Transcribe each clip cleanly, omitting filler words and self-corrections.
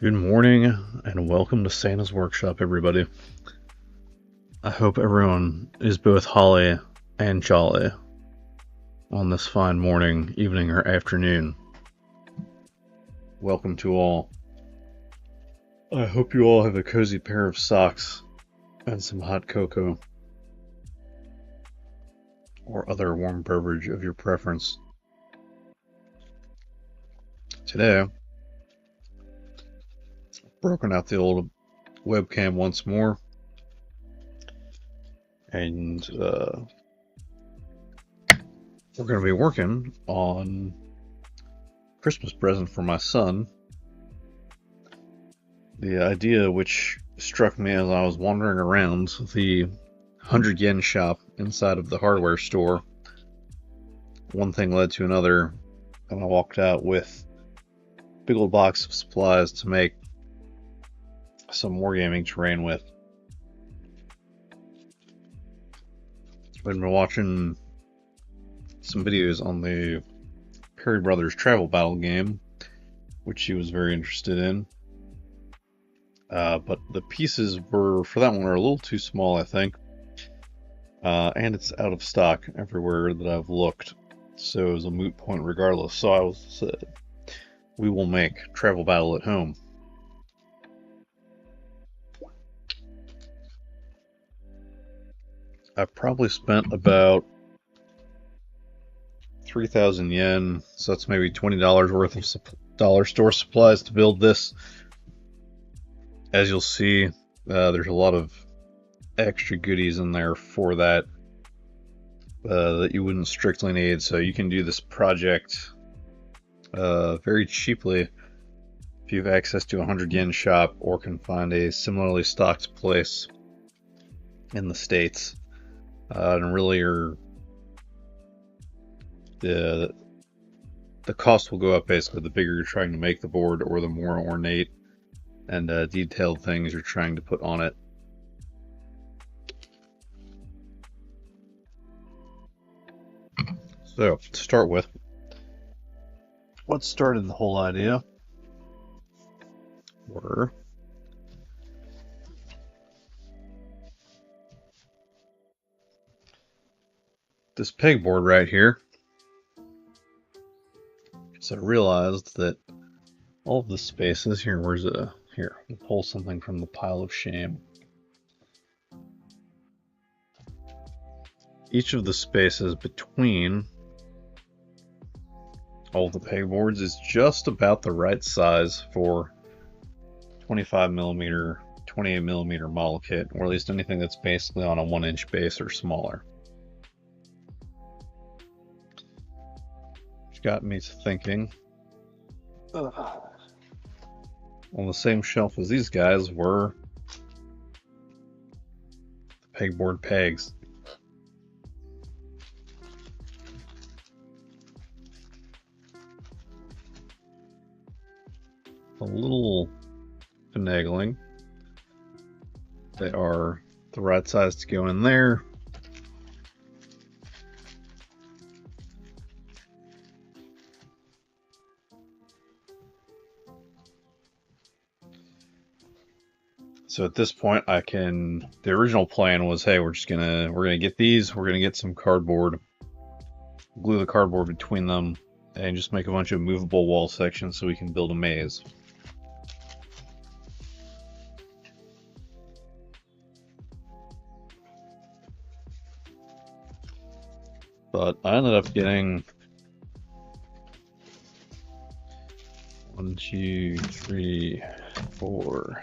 Good morning and welcome to Santa's Workshop, everybody. I hope everyone is both holly and jolly on this fine morning, evening, or afternoon. Welcome to all. I hope you all have a cozy pair of socks and some hot cocoa or other warm beverage of your preference. Today, broken out the old webcam once more, and we're going to be working on Christmas present for my son. The idea which struck me as I was wandering around the 100 yen shop inside of the hardware store. One thing led to another, and I walked out with a big old box of supplies to make some wargaming terrain with. I've been watching some videos on the Perry Brothers travel battle game, which she was very interested in. But the pieces for that one are a little too small, I think. And it's out of stock everywhere that I've looked. So it was a moot point regardless. So we will make travel battle at home. I've probably spent about 3,000 yen, so that's maybe $20 worth of dollar store supplies to build this. As you'll see, there's a lot of extra goodies in there for that that you wouldn't strictly need, so you can do this project very cheaply if you have access to a 100 yen shop or can find a similarly stocked place in the States. and really the cost will go up basically the bigger you're trying to make the board, or the more ornate and detailed things you're trying to put on it. So, to start with, what started the whole idea were this pegboard right here. So I realized that all of the spaces here, here, we'll pull something from the pile of shame. Each of the spaces between all the pegboards is just about the right size for 25mm, 28mm model kit, or at least anything that's basically on a 1-inch base or smaller. Which got me to thinking, on the same shelf as these guys were the pegboard pegs. A little finagling. They are the right size to go in there. So at this point the original plan was, hey, we're gonna get these, we're gonna get some cardboard, glue the cardboard between them, and just make a bunch of movable wall sections so we can build a maze. But I ended up getting 1, 2, 3, 4,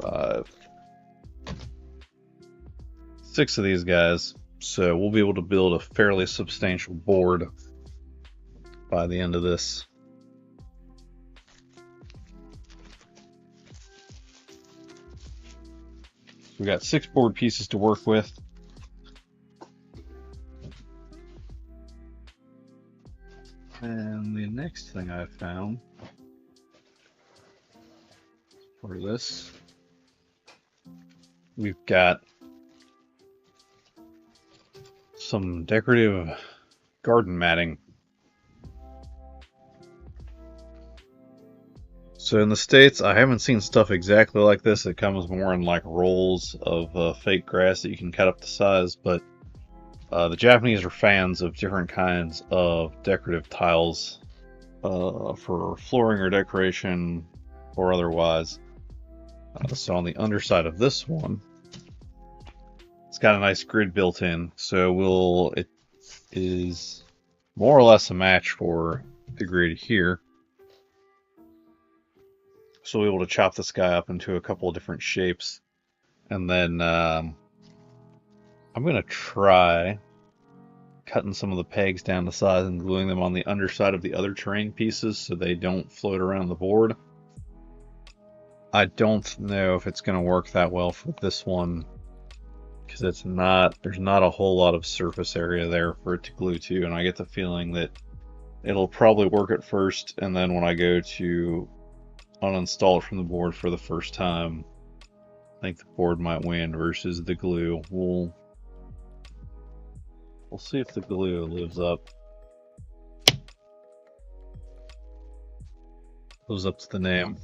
5, 6 of these guys. So we'll be able to build a fairly substantial board by the end of this. We got 6 board pieces to work with. And the next thing I found for this, we've got some decorative garden matting. So in the States, I haven't seen stuff exactly like this. It comes more in like rolls of fake grass that you can cut up to size, but the Japanese are fans of different kinds of decorative tiles for flooring or decoration or otherwise. So on the underside of this one, it's got a nice grid built in, so it is more or less a match for the grid here. So we'll be able to chop this guy up into a couple of different shapes, and then I'm going to try cutting some of the pegs down to size and gluing them on the underside of the other terrain pieces so they don't float around the board. I don't know if it's going to work that well for this one, because there's not a whole lot of surface area there for it to glue to, and I get the feeling that it'll probably work at first, and then when I go to uninstall it from the board for the first time, I think the board might win versus the glue. We'll see if the glue lives up to the name.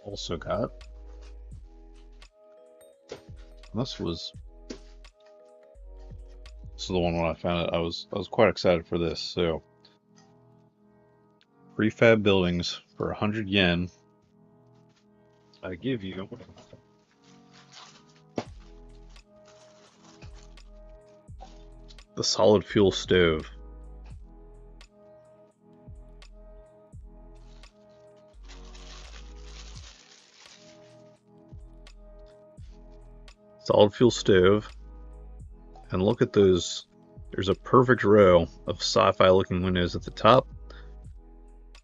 Also got, this is the one when I found it. I was quite excited for this. So prefab buildings for 100 yen. I give you the solid fuel stove. Solid fuel stove. And look at those. There's a perfect row of sci-fi looking windows at the top.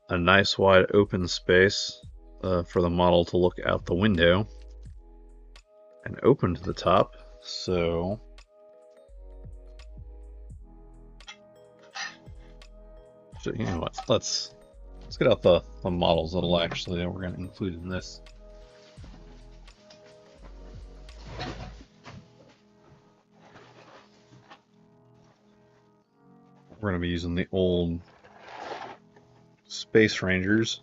A nice wide open space for the model to look out the window and open to the top. So you know what? Let's get out the models that we're going to include in this. We're going to be using the old Space Rangers,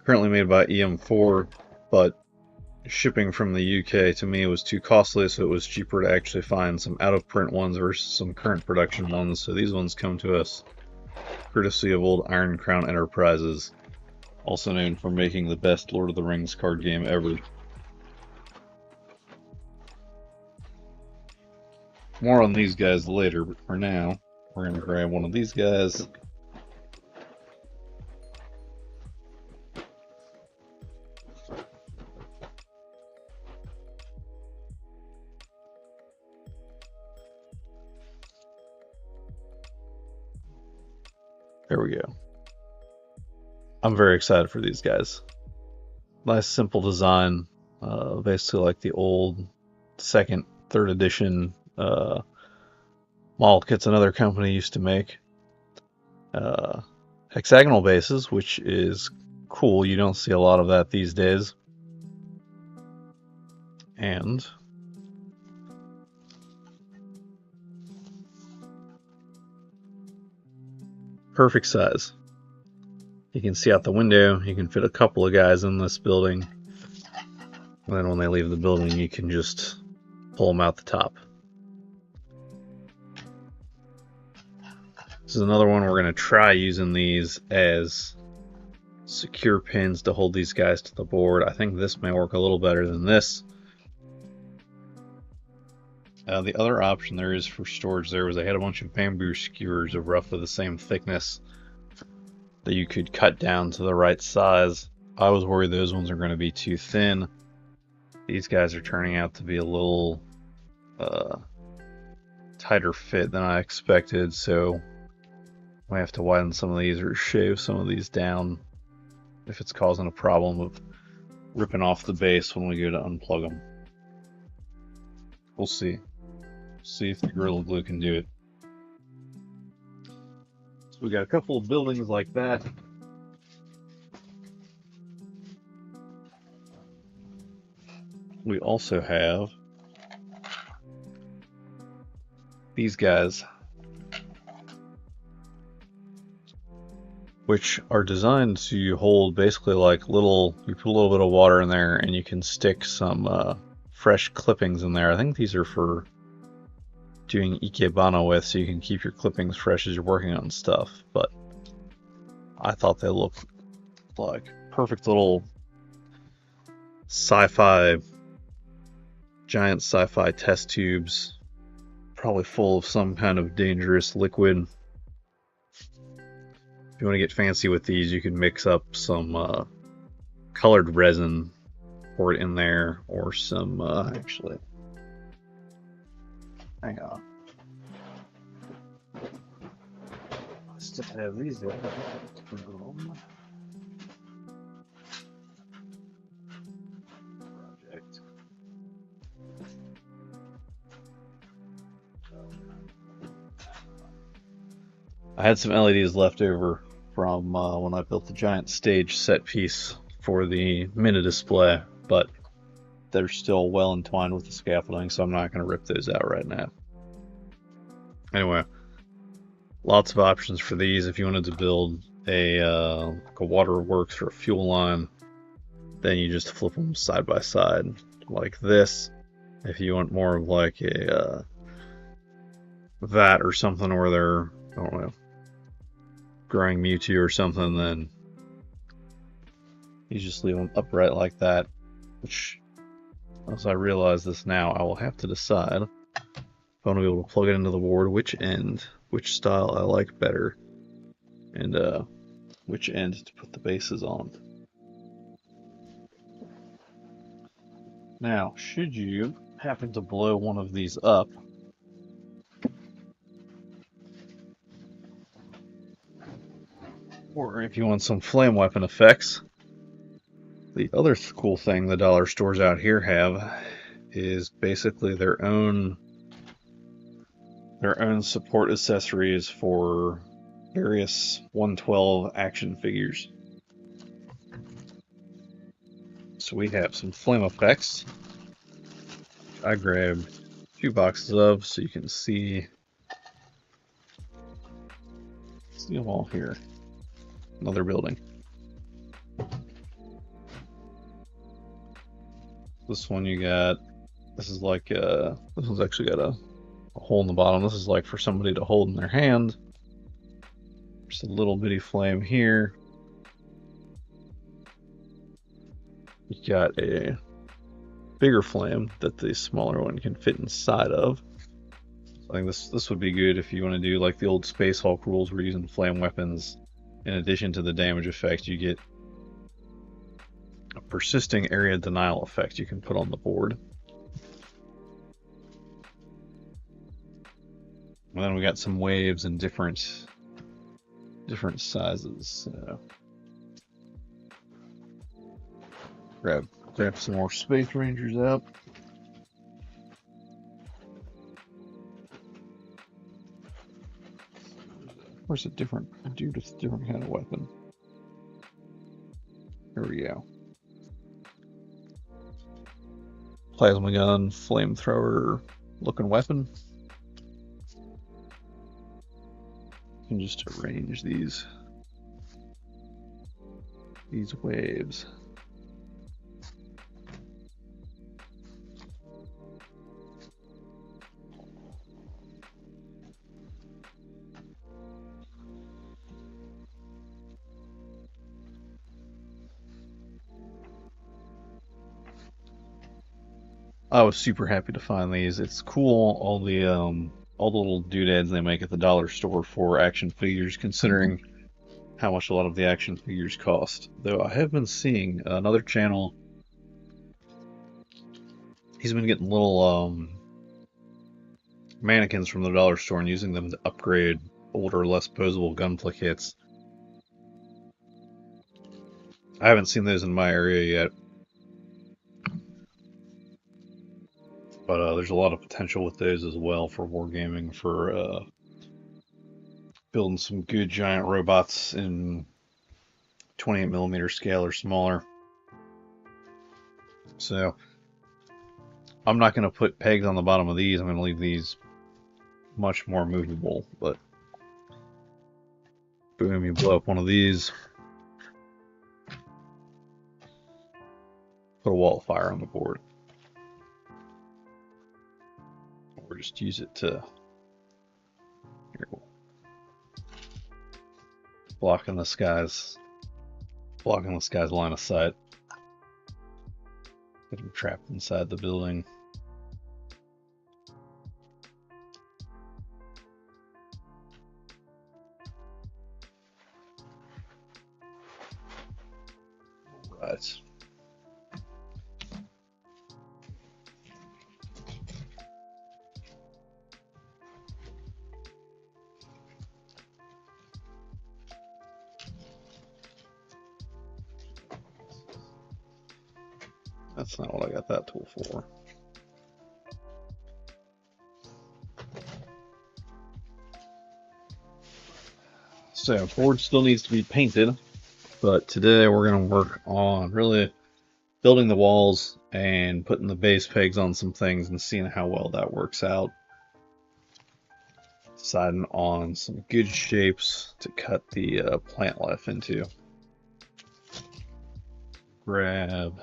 currently made by EM4, but shipping from the UK to me was too costly, so it was cheaper to actually find some out-of-print ones versus some current production ones. So these ones come to us courtesy of old Iron Crown Enterprises, also known for making the best Lord of the Rings card game ever. More on these guys later, but for now, we're going to grab one of these guys. There we go. I'm very excited for these guys. Nice simple design, basically like the old second, third edition model kits another company used to make. Hexagonal bases, which is cool. You don't see a lot of that these days. And perfect size. You can see out the window, you can fit a couple of guys in this building. And then when they leave the building, you can just pull them out the top. This is another one we're going to try using these as secure pins to hold these guys to the board. I think this may work a little better than this. The other option there is for storage there was I had a bunch of bamboo skewers of roughly the same thickness that you could cut down to the right size. I was worried those ones are going to be too thin. These guys are turning out to be a little tighter fit than I expected, so I have to widen some of these or shave some of these down if it's causing a problem of ripping off the base when we go to unplug them. We'll see. See if the Gorilla Glue can do it. So we got a couple of buildings like that. We also have these guys, which are designed to hold basically like little, you put a little bit of water in there and you can stick some fresh clippings in there. I think these are for doing ikebana with, so you can keep your clippings fresh as you're working on stuff. But I thought they looked like perfect little sci-fi, giant sci-fi test tubes, probably full of some kind of dangerous liquid. If you want to get fancy with these, you can mix up some colored resin, pour it in there, or some actually, hang on. I still have these there. Project. I had some LEDs left over from when I built the giant stage set piece for the mini display, but they're still well entwined with the scaffolding, so I'm not going to rip those out right now. Anyway, lots of options for these. If you wanted to build a waterworks or a fuel line, then you just flip them side by side like this. If you want more of like a vat or something where they're, I don't know, growing Mewtwo or something, then you just leave them upright like that, which, as I realize this now, I will have to decide if I want to be able to plug it into the board, which end, which style I like better, and which end to put the bases on. Now, should you happen to blow one of these up, or if you want some flame weapon effects, The other cool thing the dollar stores out here have is basically their own support accessories for various 112 action figures. So we have some flame effects. I grabbed 2 boxes of so you can see them all here. Another building. This one you got, this is like this one's actually got a hole in the bottom. This is like for somebody to hold in their hand. Just a little bitty flame here. You got a bigger flame that the smaller one can fit inside of. So I think this would be good if you want to do like the old Space Hulk rules where you're using flame weapons. In addition to the damage effect, you get a persisting area denial effect you can put on the board. And then we got some waves in different sizes. So grab some more Space Rangers up. Where's a different kind of weapon? Here we go. Plasma gun, flamethrower looking weapon. You can just arrange these waves. I was super happy to find these. It's cool, all the little doodads they make at the dollar store for action figures, considering how much a lot of the action figures cost. Though I have been seeing another channel, he's been getting little mannequins from the dollar store and using them to upgrade older, less posable gunpla kits. I haven't seen those in my area yet. But there's a lot of potential with those as well for Wargaming, for building some good giant robots in 28mm scale or smaller. So I'm not going to put pegs on the bottom of these. I'm going to leave these much more movable. But boom, you blow up one of these, put a wall of fire on the board. Or just use it to blocking the sky's line of sight. Get them trapped inside the building. Right. That's not what I got that tool for. So, board still needs to be painted, but today we're going to work on really building the walls and putting the base pegs on some things and seeing how well that works out. Deciding on some good shapes to cut the plant life into. Grab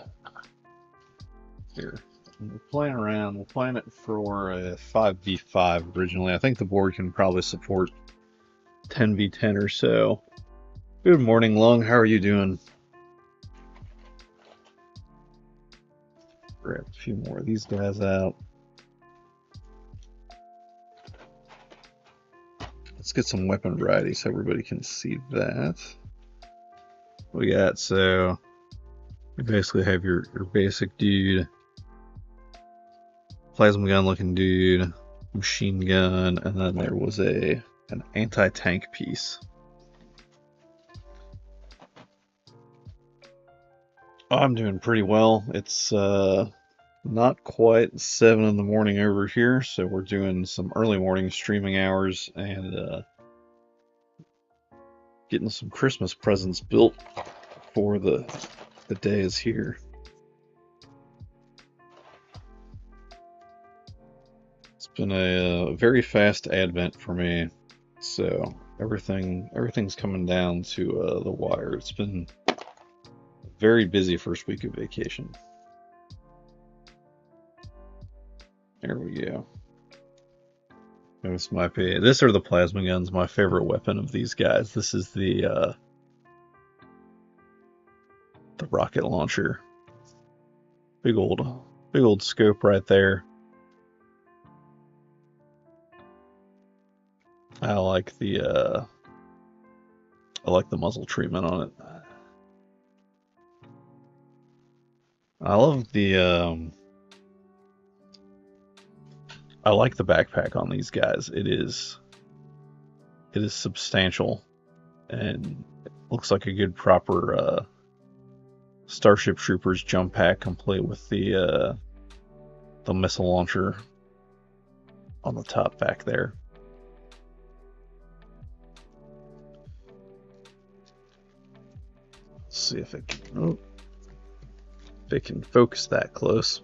here. We're playing around. We'll plan it for a 5v5 originally. I think the board can probably support 10v10 or so. Good morning, Lung. How are you doing? Grab a few more of these guys out. Let's get some weapon variety so everybody can see that. What we got? So you basically have your basic dude, plasma gun looking dude, machine gun, and then there was an anti-tank piece. I'm doing pretty well. It's not quite 7 in the morning over here, so we're doing some early morning streaming hours and getting some Christmas presents built for the day is here. It's been a very fast advent for me, so everything's coming down to the wire. It's been a very busy first week of vacation. There we go. This might be. This are the plasma guns. My favorite weapon of these guys. This is the rocket launcher. Big old scope right there. I like the muzzle treatment on it. I love the I like the backpack on these guys. It is substantial and it looks like a good proper Starship Troopers jump pack, complete with the missile launcher on the top back there. Let's see if it can focus that close.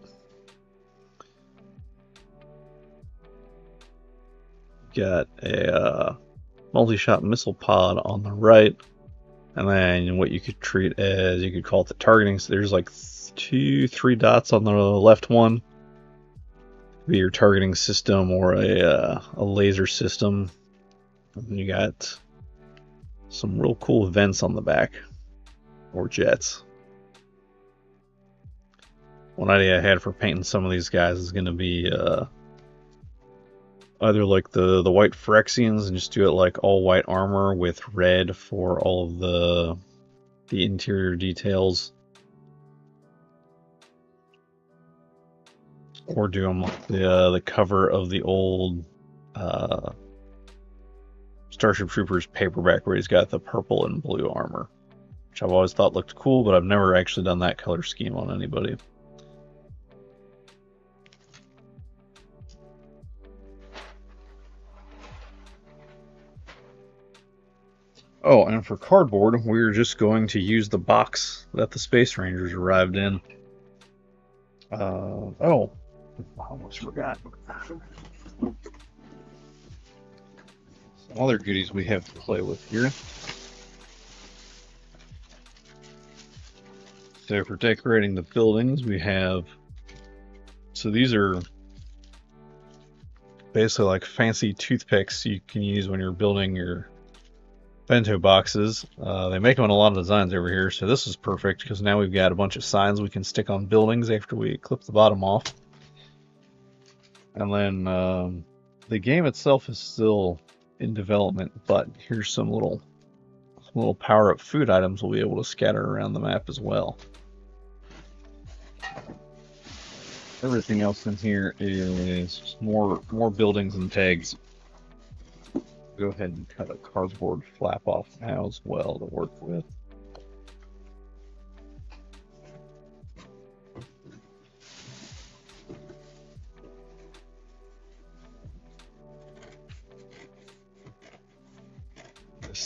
Got a multi-shot missile pod on the right, and then what you could treat as, you could call it the targeting. So there's like 2-3 dots on the left one. Could be your targeting system or a laser system. And then you got some real cool vents on the back, or jets. One idea I had for painting some of these guys is going to be either like the white Phyrexians and just do it like all white armor with red for all of the interior details, or do them like the cover of the old Starship Troopers paperback where he's got the purple and blue armor, which I've always thought looked cool, but I've never actually done that color scheme on anybody. Oh, and for cardboard, we're just going to use the box that the Space Rangers arrived in. Oh, I almost forgot. Some other goodies we have to play with here. So for decorating the buildings, we have... So these are basically like fancy toothpicks you can use when you're building your bento boxes. They make them in a lot of designs over here, so this is perfect because now we've got a bunch of signs we can stick on buildings after we clip the bottom off. And then the game itself is still in development, but here's some little power-up food items we'll be able to scatter around the map as well. Everything else in here is more buildings and tags. Go ahead and cut a cardboard flap off now as well to work with.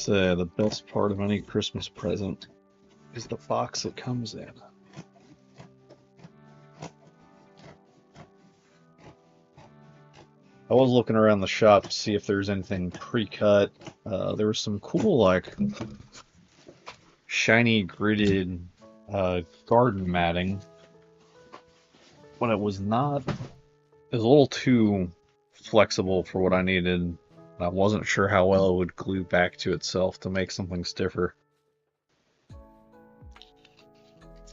The best part of any Christmas present is the box it comes in. I was looking around the shop to see if there's anything pre-cut. There was some cool, like, shiny gridded garden matting, but it was not. It was a little too flexible for what I needed. I wasn't sure how well it would glue back to itself to make something stiffer.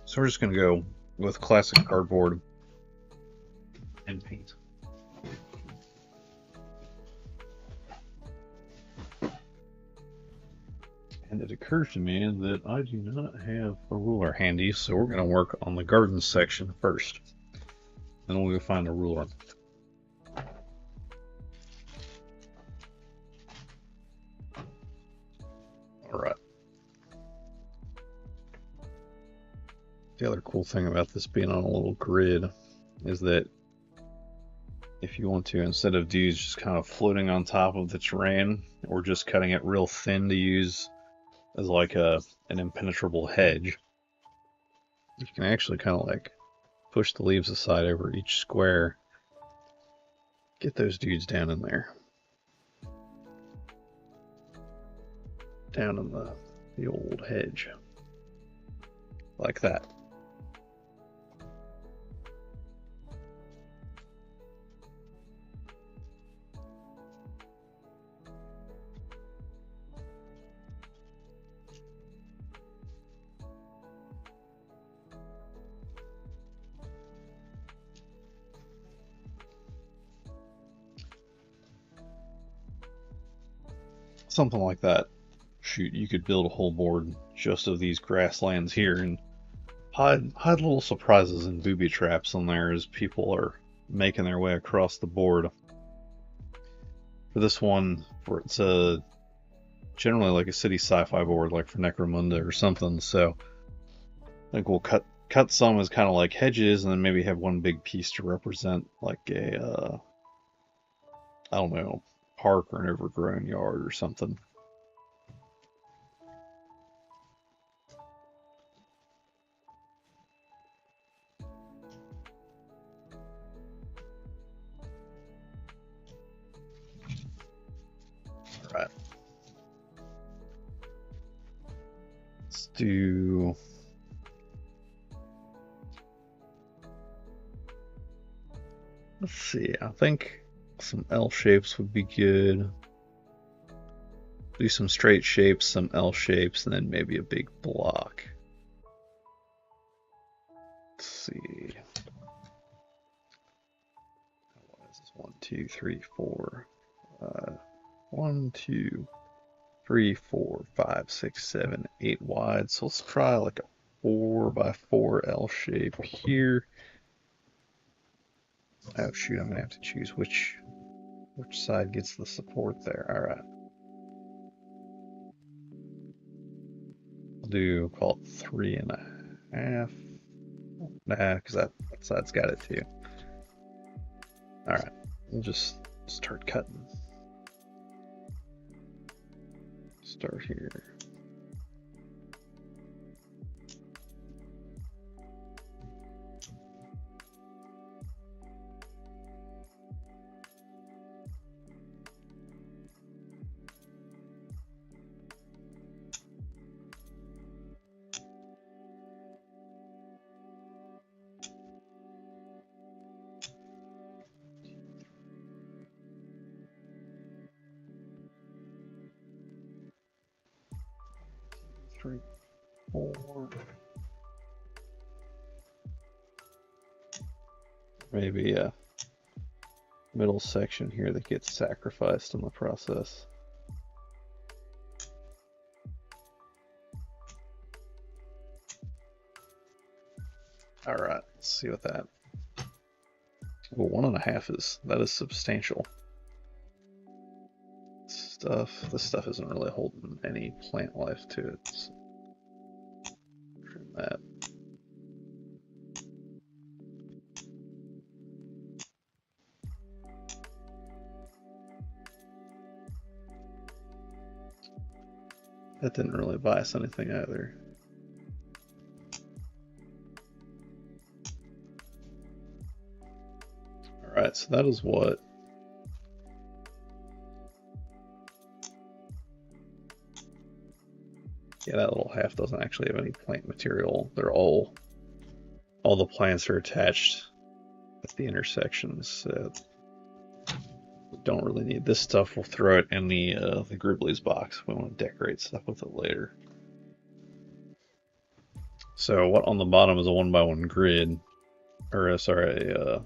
So we're just gonna go with classic cardboard and paint. And it occurs to me that I do not have a ruler handy, so we're going to work on the garden section first. Then we'll go find a ruler. Alright. The other cool thing about this being on a little grid is that if you want to, instead of dudes just kind of floating on top of the terrain, or just cutting it real thin to use as like an impenetrable hedge, you can actually kind of like push the leaves aside over each square, get those dudes down in there, down in the old hedge, like that. Something like that. Shoot, you could build a whole board just of these grasslands here and hide little surprises and booby traps in there as people are making their way across the board. For this one, it's generally like a city sci-fi board, like for Necromunda or something. So I think we'll cut some as kind of like hedges, and then maybe have one big piece to represent like a I don't know, park or an overgrown yard or something. All right. Let's do... Let's see, I think some L shapes would be good. Do some straight shapes, some L shapes, and then maybe a big block. Let's see. What is this? 1, 2, 3, 4. 1, 2, 3, 4, 5, 6, 7, 8 wide. So let's try like a 4 by 4 L shape here. Oh shoot, I'm gonna have to choose which side gets the support there. Alright. I'll do, call it 3.5. Nah, because that side's got it too. Alright, we'll just start cutting. Start here. Three, 4. Maybe a middle section here that gets sacrificed in the process. Alright, let's see what that... Well, 1.5 that is substantial. This stuff isn't really holding any plant life to it. So trim that. That didn't really buy us anything either. Alright, so that is what... Yeah, that little half doesn't actually have any plant material. They're all the plants are attached at the intersections. So we don't really need this stuff. We'll throw it in the Gribbly's box. We want to decorate stuff with it later. So what on the bottom is a 1x1 grid, or sorry, what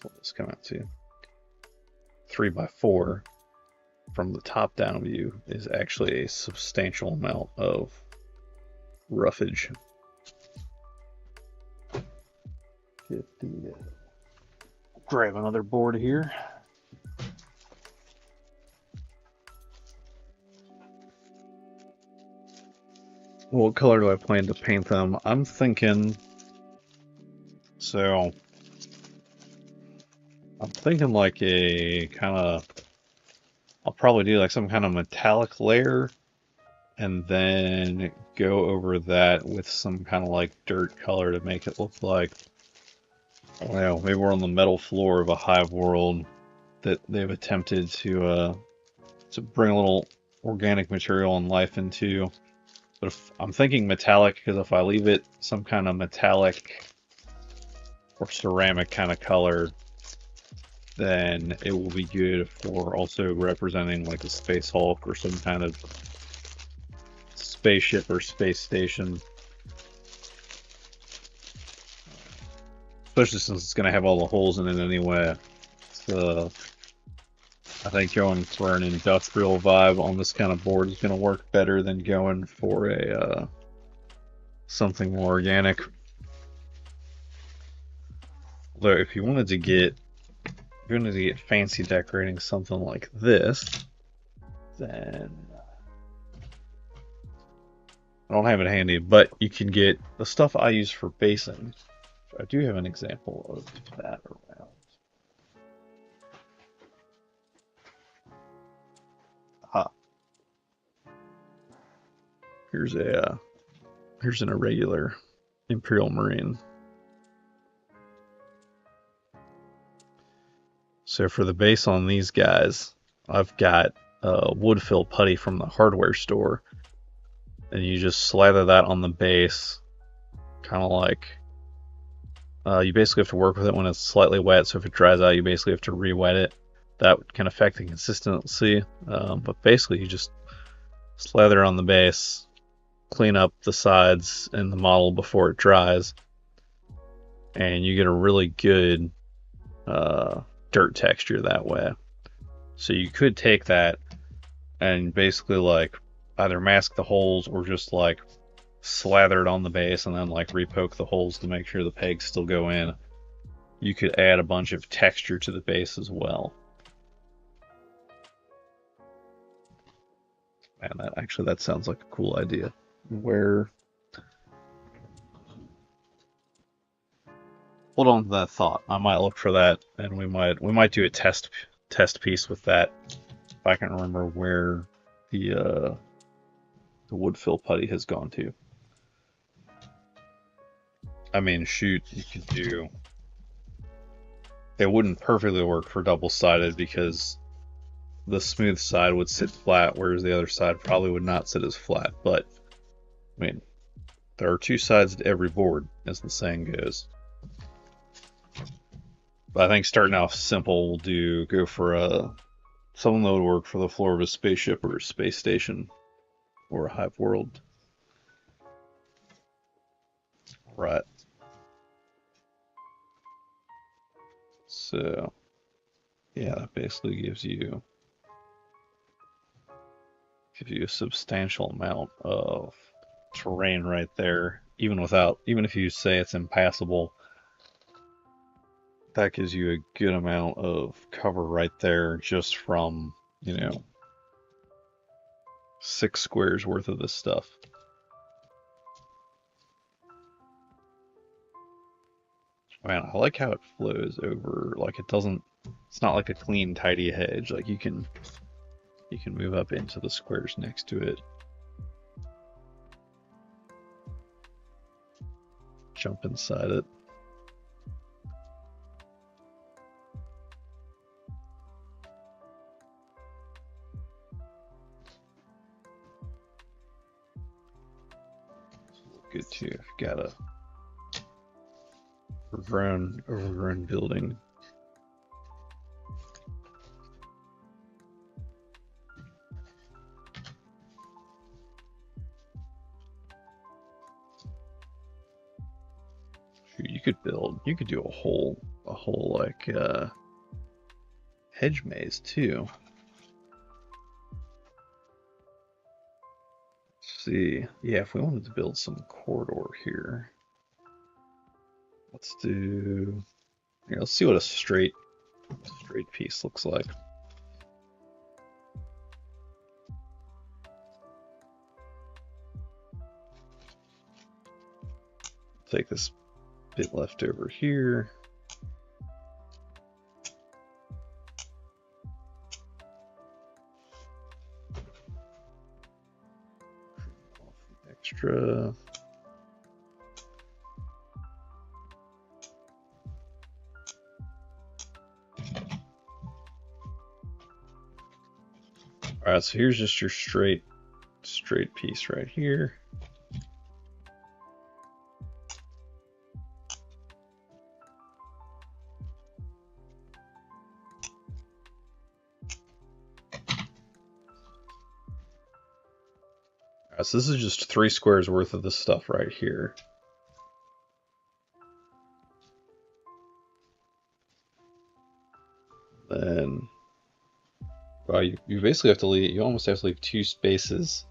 does this come out to? 3x4. From the top-down view is actually a substantial amount of roughage. Grab another board here. what color do I plan to paint them? I'm thinking, so I'm thinking like a kind of, I'll probably do like some kind of metallic layer and then go over that with some kind of like dirt color to make it look like, I don't know, maybe we're on the metal floor of a hive world that they've attempted to bring a little organic material and life into. But if I'm thinking metallic, because if I leave it some kind of metallic or ceramic kind of color, then it will be good for also representing like a Space Hulk or some kind of spaceship or space station. Especially since it's going to have all the holes in it anyway. So I think going for an industrial vibe on this kind of board is going to work better than going for a something more organic. Although if you wanted to get fancy decorating something like this, then I don't have it handy, but you can get the stuff I use for basing. I do have an example of that around. Ah, here's an irregular Imperial Marine. So for the base on these guys, I've got wood fill putty from the hardware store, and you just slather that on the base, kind of like you basically have to work with it when it's slightly wet. So if it dries out, you basically have to re-wet it. That can affect the consistency, but basically you just slather on the base, clean up the sides and the model before it dries, and you get a really good dirt texture that way. So you could take that and basically like either mask the holes or just like slather it on the base and then like repoke the holes to make sure the pegs still go in. You could add a bunch of texture to the base as well. Man, that sounds like a cool idea. Where Hold on to that thought. I might look for that, and we might do a test piece with that. If I can remember where the wood fill putty has gone to. I mean, shoot, you could do. It wouldn't perfectly work for double-sided because the smooth side would sit flat, whereas the other side probably would not sit as flat. But I mean, there are two sides to every board, as the saying goes. But I think starting off simple, we'll go for something that would work for the floor of a spaceship or a space station or a hive world. Right. So, yeah, that basically gives you a substantial amount of terrain right there, even if you say it's impassable, that gives you a good amount of cover right there just from, 6 squares worth of this stuff. Man, I like how it flows over, like it's not like a clean, tidy hedge, like you can move up into the squares next to it. Jump inside it. Good too. If you got a overgrown building. You could do a whole like hedge maze too. Let's see. Yeah, if we wanted to build some corridor here. Let's see what a straight piece looks like. take this bit left over here. Extra. Alright, so here's just your straight piece right here. Alright, so this is just 3 squares worth of this stuff right here. Then, well, you basically have to leave, you almost have to leave 2 spaces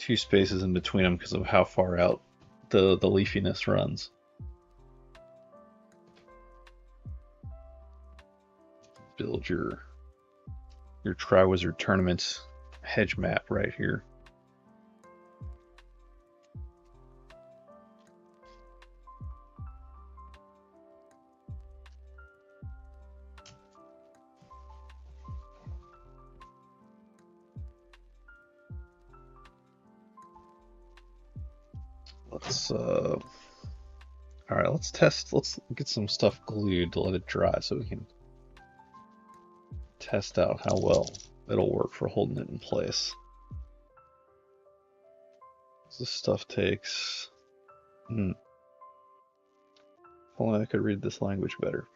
in between them because of how far out the leafiness runs. Build your Triwizard Tournament hedge map right here. Alright, let's get some stuff glued to let it dry so we can test out how well it'll work for holding it in place. This stuff takes... If only I could read this language better.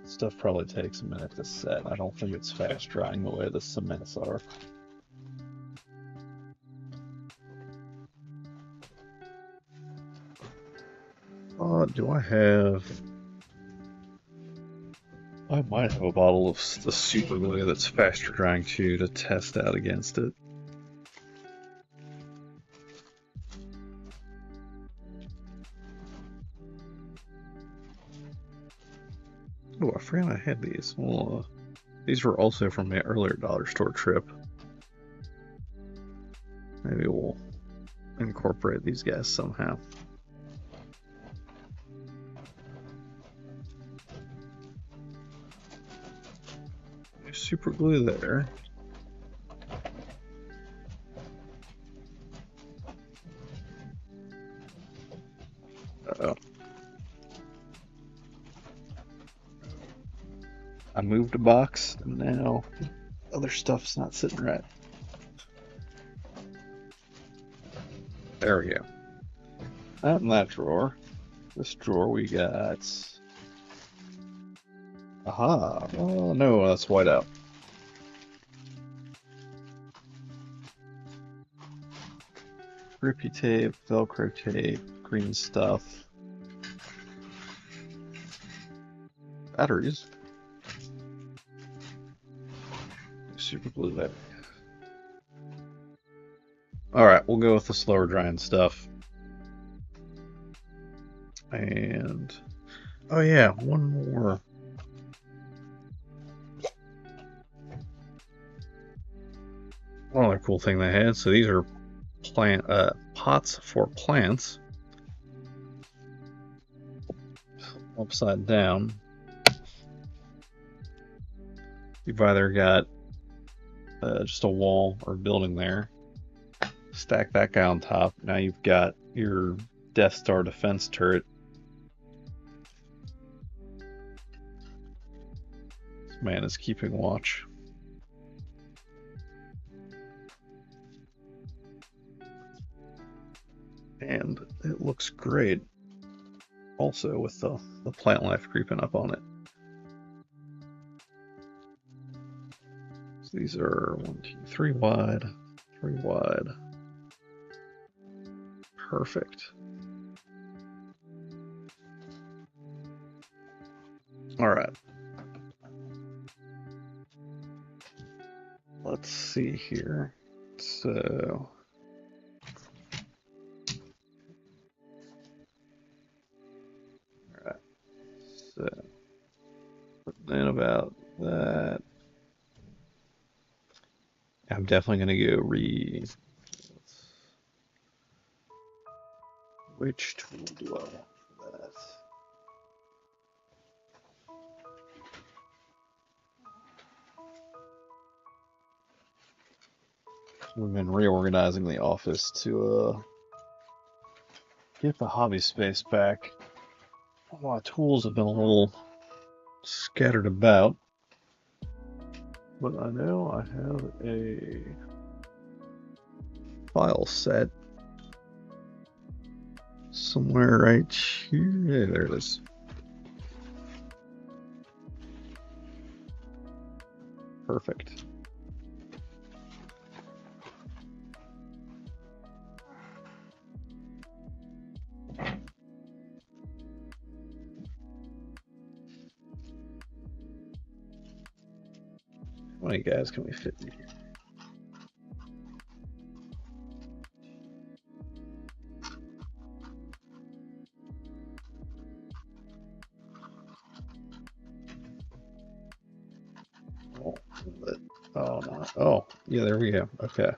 Stuff probably takes a minute to set. I don't think it's fast drying the way the cements are. Do I have... I might have a bottle of the super glue that's faster drying too to test out against it. Oh, I forgot I had these. Well, these were also from my earlier dollar store trip. Maybe we'll incorporate these guys somehow. Super glue there. Uh-oh. I moved a box and now other stuff's not sitting right. There we go. Not in that drawer. This drawer we got... Aha! Oh no, that's white out. Grippy tape, Velcro tape, green stuff. Batteries. Super glue that. Alright, we'll go with the slower drying stuff. And... oh yeah, one more. One other cool thing they had, so these are pots for plants. Upside down. You've either got just a wall or building there. Stack that guy on top. Now you've got your Death Star defense turret. This man is keeping watch. And it looks great also with the plant life creeping up on it. So these are 1, 2, 3 wide, 3 wide. Perfect. All right. Let's see here. So so then about that. I'm definitely going to go read. Which tool do I want for that? We've been reorganizing the office to get the hobby space back. A lot of tools have been a little scattered about, but I know I have a file set somewhere right here. Yeah, there it is. Perfect. How many guys can we fit in here? Oh, no. Oh, yeah, there we go. Okay.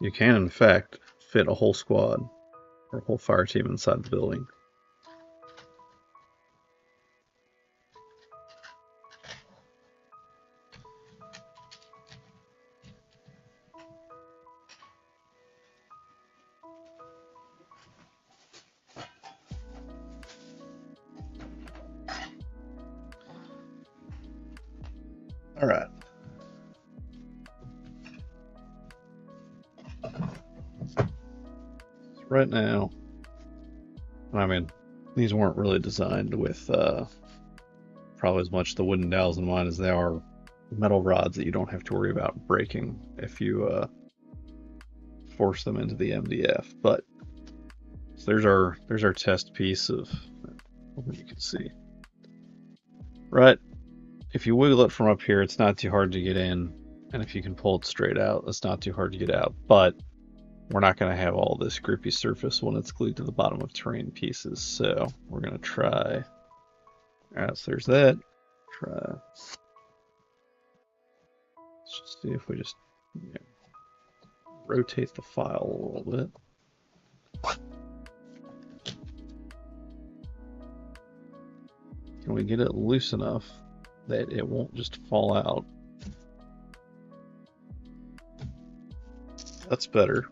You can, in fact, fit a whole squad or a whole fire team inside the building. All right. Right now, I mean, these weren't really designed with probably as much the wooden dowels in mind as they are metal rods that you don't have to worry about breaking if you force them into the MDF. But so there's our test piece of what you can see. Right, if you wiggle it from up here, it's not too hard to get in, and if you can pull it straight out, it's not too hard to get out. But we're not going to have all this grippy surface when it's glued to the bottom of terrain pieces, so we're going to try. Alright, so there's that. Try. Let's just see if we just rotate the file a little bit. Can we get it loose enough that it won't just fall out? That's better.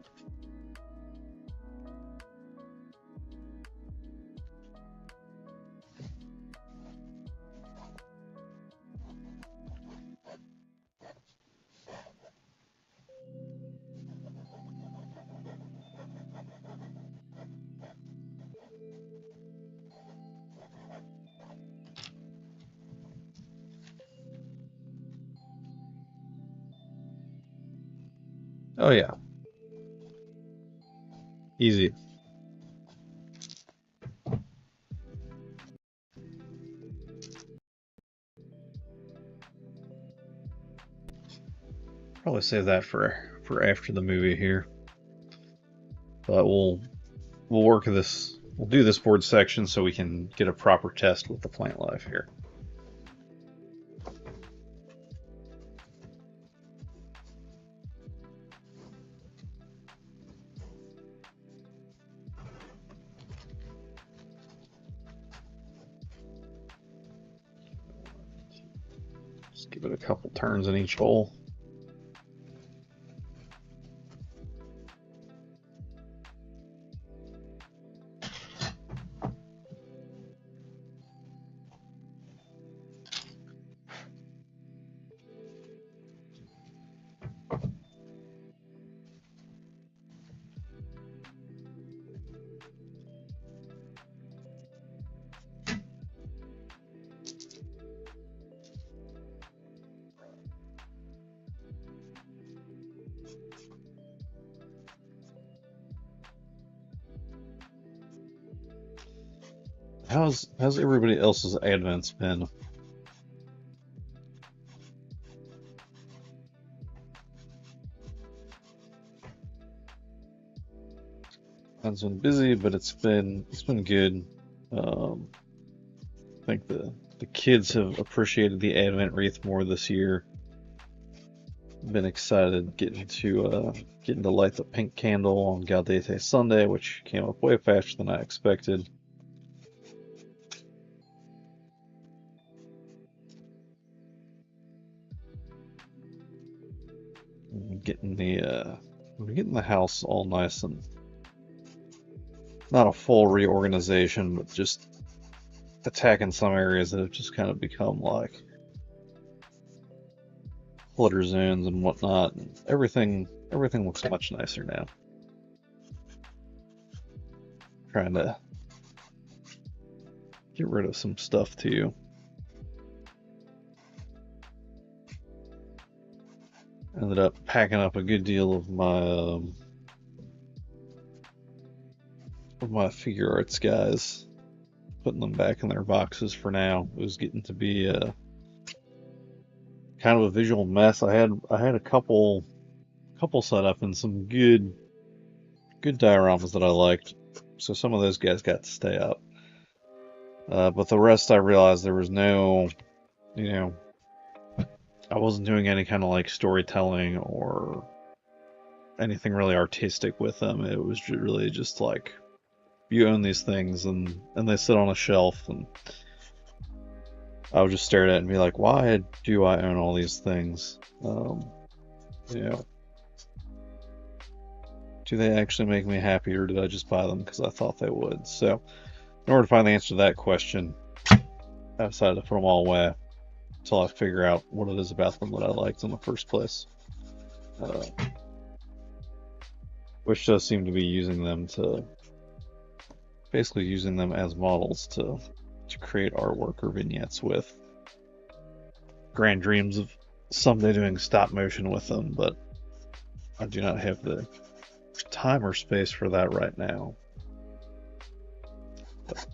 Oh yeah. Easy. Probably save that for after the movie here. But we'll work this. We'll do this board section so we can get a proper test with the plant life here. Just give it a couple turns in each hole. How's everybody else's advents been? It's been busy, but it's been good. I think the kids have appreciated the advent wreath more this year. been excited getting to light the pink candle on Gaudete Sunday, which came up way faster than I expected. Getting the house all nice and not a full reorganization, but just attacking some areas that have just kind of become like flutter zones and whatnot. And everything looks much nicer now. Trying to get rid of some stuff too. Ended up packing up a good deal of my figure arts guys, putting them back in their boxes for now. It was getting to be kind of a visual mess. I had a couple set up and some good dioramas that I liked, so some of those guys got to stay up. But the rest, I realized there was no, I wasn't doing any kind of like storytelling or anything really artistic with them. It was really just like, you own these things and they sit on a shelf, and I would just stare at it and be like, why do I own all these things? Do they actually make me happy, or did I just buy them because I thought they would? So in order to find the answer to that question, I decided to put them all away until I figure out what it is about them that I liked in the first place. Which does seem to be using them as models to create artwork or vignettes with. Grand dreams of someday doing stop motion with them, but I do not have the time or space for that right now. But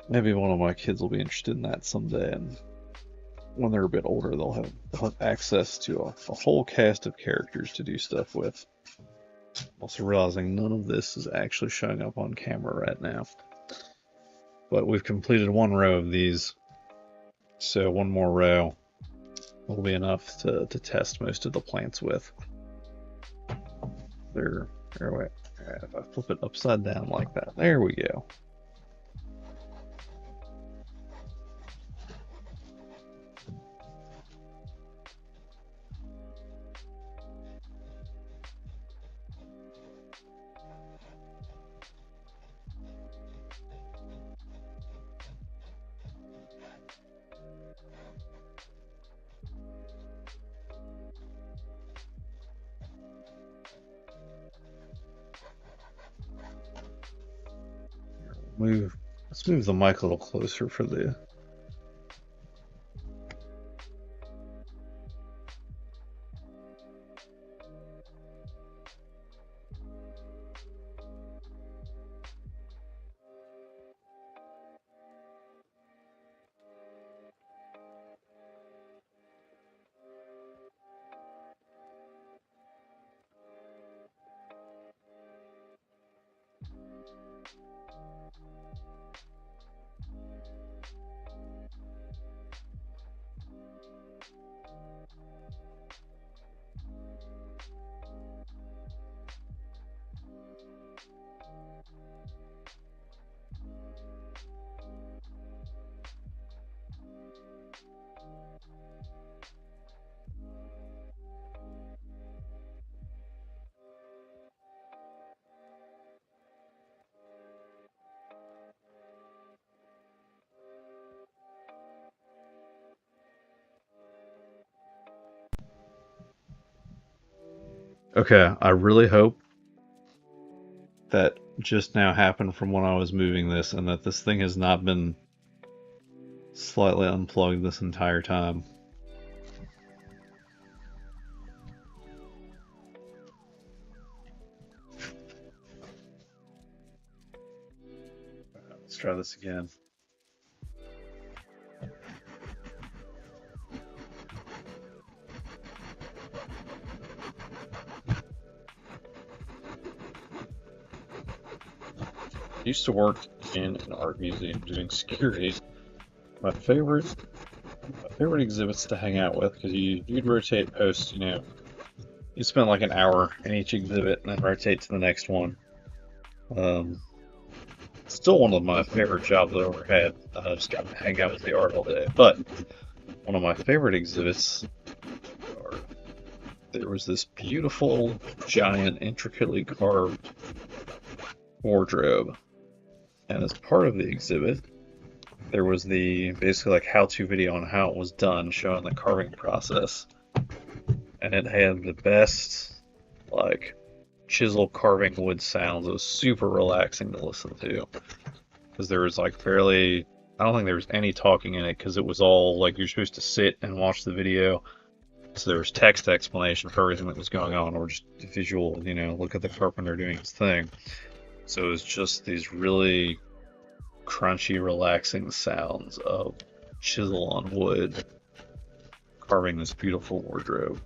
maybe one of my kids will be interested in that someday, and when they're a bit older, they'll have access to a whole cast of characters to do stuff with. Also realizing none of this is actually showing up on camera right now. But we've completed one row of these, so one more row will be enough to test most of the plants with. Wait, if I flip it upside down like that, there we go. Let's move the mic a little closer for the... Okay, I really hope that just now happened from when I was moving this, and that this thing has not been slightly unplugged this entire time. Let's try this again. I used to work in an art museum doing security. My favorite favorite exhibits to hang out with, because you'd rotate posts, you know, you spend like an hour in each exhibit and then rotate to the next one. Still one of my favorite jobs I've ever had. Just got to hang out with the art all day. But one of my favorite exhibits, there was this beautiful, giant, intricately carved wardrobe. And as part of the exhibit, there was the basically like how-to video on how it was done, showing the carving process. And it had the best, like, chisel carving wood sounds. It was super relaxing to listen to. Because there was like barely, I don't think there was any talking in it, because it was all like you're supposed to sit and watch the video. So there was text explanation for everything that was going on, or just visual, you know, look at the carpenter doing his thing. So it was just these really crunchy, relaxing sounds of chisel on wood carving this beautiful wardrobe.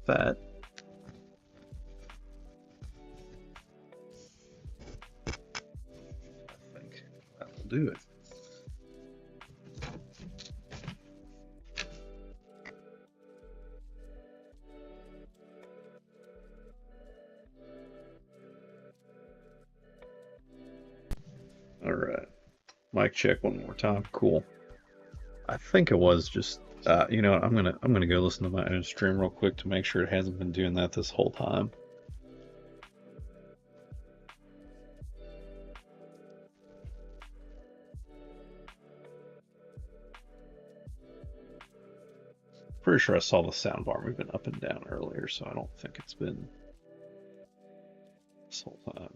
That. I think that will do it. All right, mic check one more time. Cool. I think it was just. You know, I'm gonna go listen to my own stream real quick to make sure it hasn't been doing that this whole time. Pretty sure I saw the soundbar moving up and down earlier, so I don't think it's been this whole time.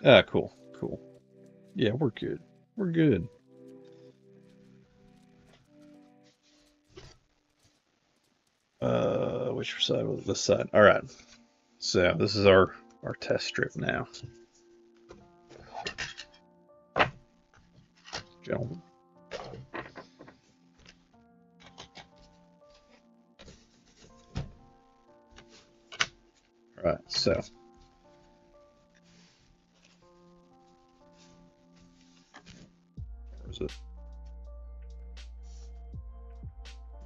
Ah, cool, cool. Yeah, we're good. We're good. Which side was this side? All right. So this is our test strip now, gentlemen. All right. So where was it?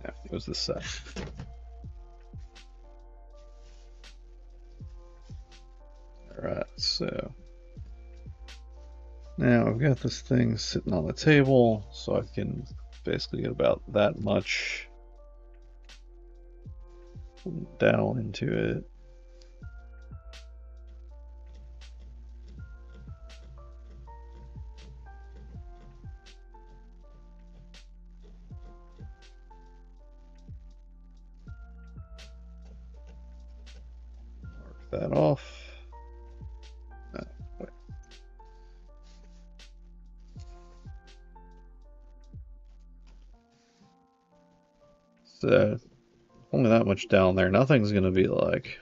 Yeah, it was this side. Alright, so now I've got this thing sitting on the table, so I can basically get about that much dowel into it. Mark that off. Wait. So only that much down there. Nothing's gonna be like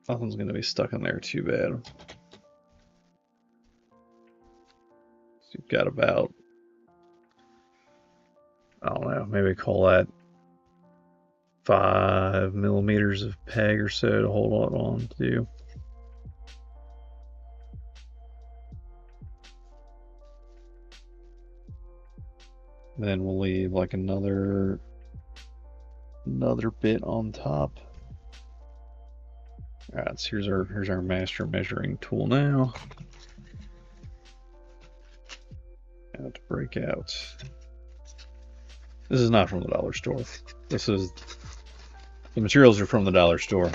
nothing's gonna be stuck in there too bad. So you've got about, I don't know, maybe call that 5 millimeters of peg or so to hold it on to. Then we'll leave like another bit on top. All right, so here's our master measuring tool now. And to break out. This is not from the dollar store. This is, the materials are from the dollar store.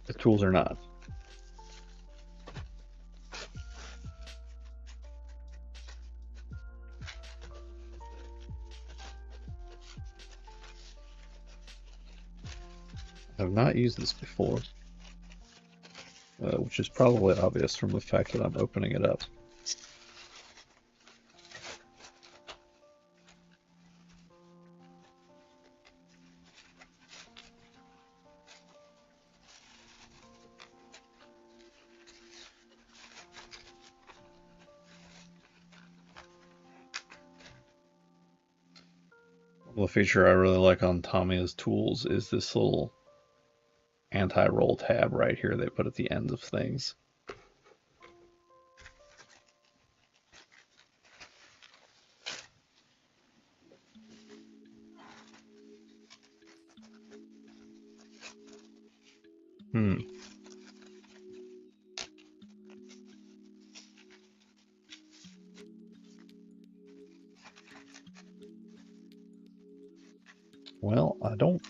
The tools are not. I've not used this before, which is probably obvious from the fact that I'm opening it up. Well, the feature I really like on Tamiya's tools is this little anti-roll tab right here they put at the ends of things. Well, I don't.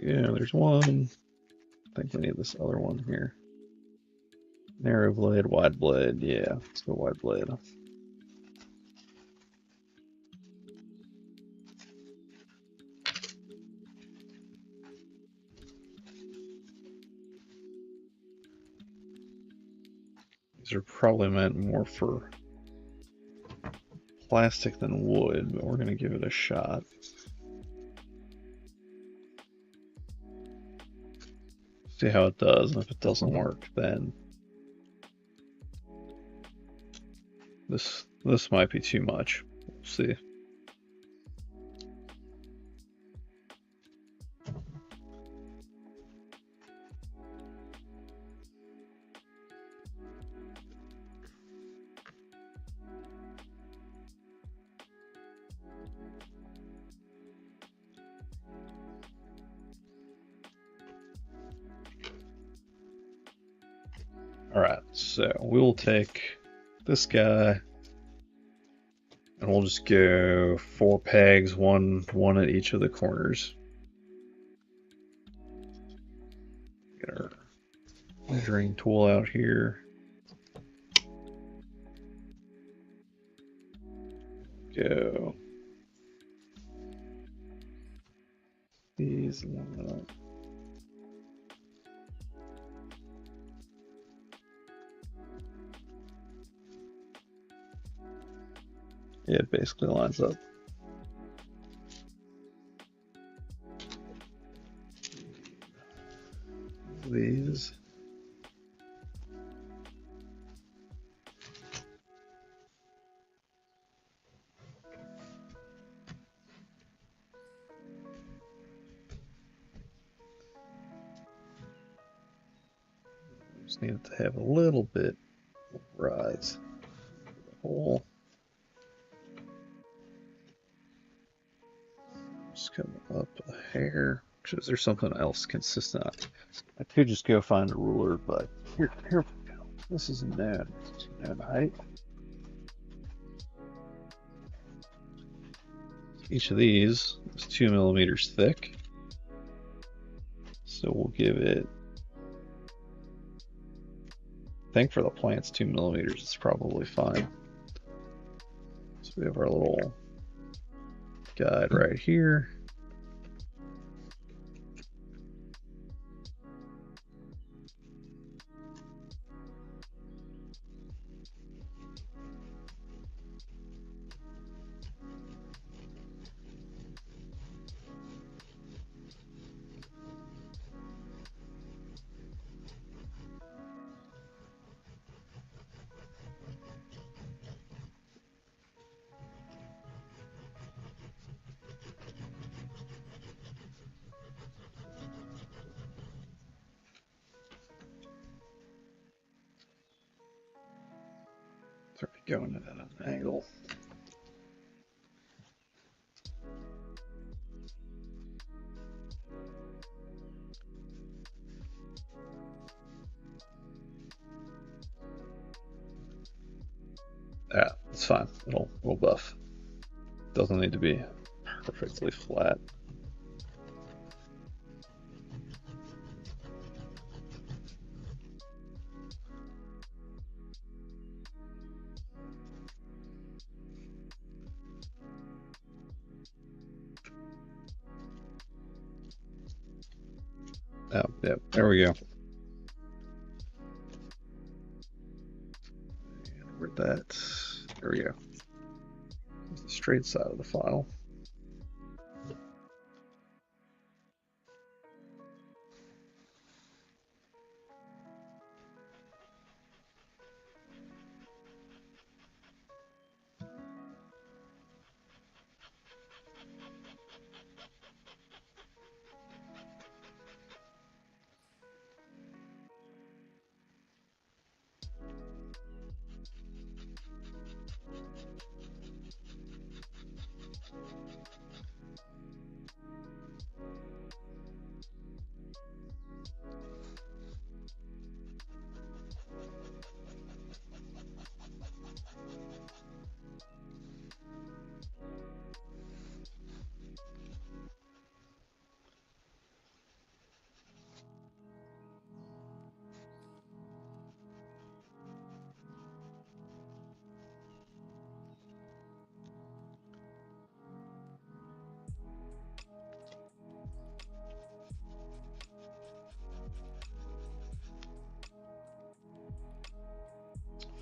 Yeah, there's one. I think we need this other one here. Narrow blade, wide blade. Yeah, let's go wide blade. These are probably meant more for plastic than wood, but we're going to give it a shot. See how it does, and if it doesn't work, then this might be too much. We'll see. Alright, so we'll take this guy and we'll just go 4 pegs, one at each of the corners. Get our measuring tool out here. Go. These one. Yeah, it basically lines up. These. Just need it to have a little bit of rise. Hole. Just come up a hair. Is there something else consistent? I could just go find a ruler, but here we go. This is a known height. Each of these is 2 millimeters thick. So we'll give it, I think for the plants, 2 millimeters is probably fine. So we have our little guide right here. Going at an angle. Yeah, it's fine. It'll buff. Doesn't need to be perfectly flat. Oh, yeah, there we go. And where'd that? There we go. That's the straight side of the file.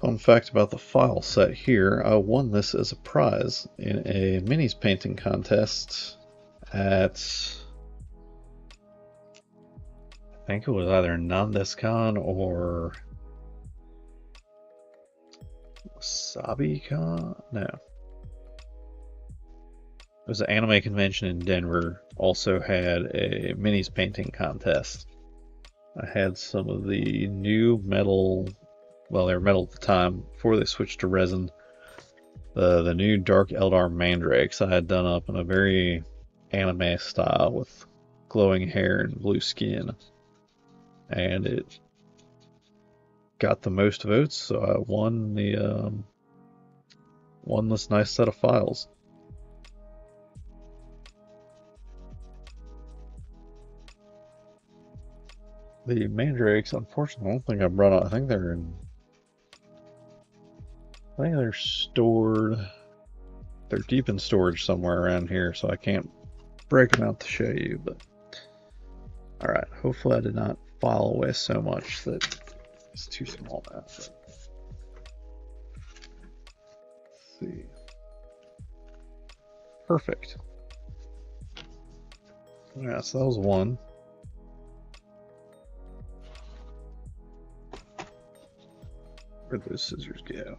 Fun fact about the file set here, I won this as a prize in a minis painting contest at, I think it was either NanDesCon or WasabiCon? No. It was an anime convention in Denver, also had a minis painting contest. I had some of the new metal, well, they were metal at the time, before they switched to resin. The new Dark Eldar mandrakes I had done up in a very anime style with glowing hair and blue skin. And it got the most votes, so I won this nice set of files. The mandrakes, unfortunately, I don't think I brought out. I think they're stored. They're deep in storage somewhere around here, so I can't break them out to show you. But all right, hopefully I did not file away so much that it's too small now. Let's see. Perfect. Yeah, so that was one. Where'd those scissors go?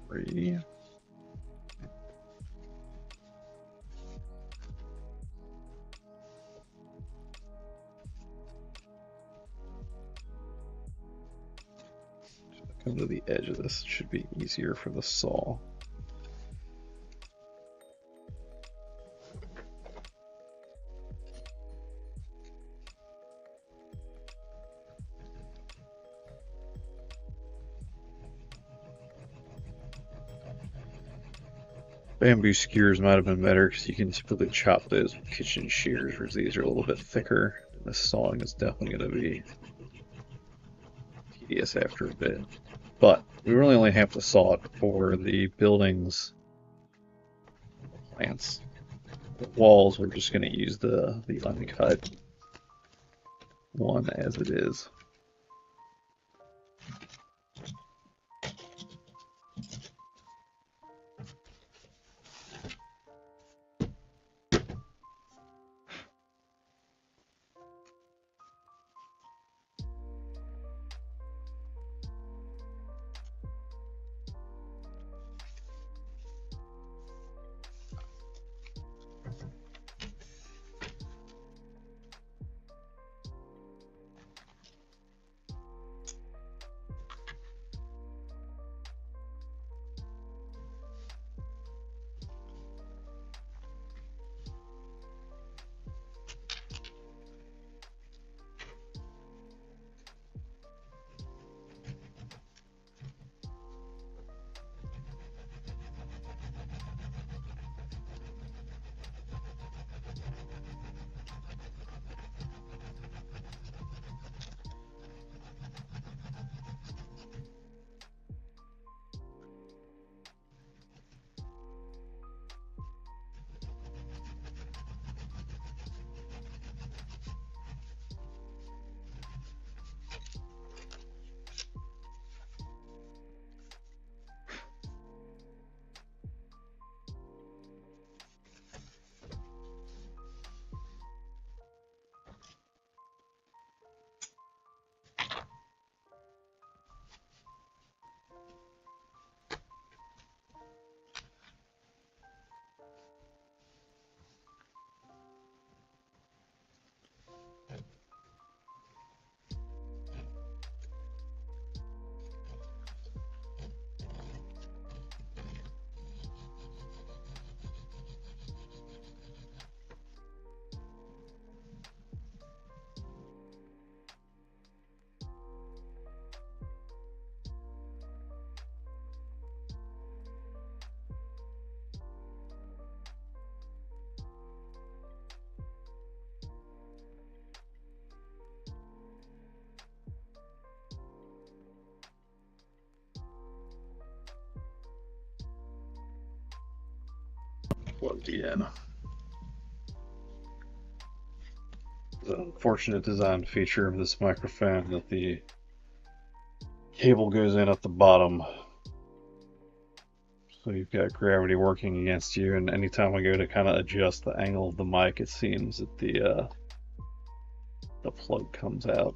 Three. Come to the edge of this. It should be easier for the saw. Bamboo skewers might have been better because you can typically chop those with kitchen shears, whereas these are a little bit thicker. And this sawing is definitely going to be tedious after a bit. But we really only have to saw it for the building's plants. The walls, we're just going to use the uncut one as it is. plugged in. The unfortunate design feature of this microphone that the cable goes in at the bottom. So you've got gravity working against you, and anytime I go to kind of adjust the angle of the mic, it seems that the plug comes out.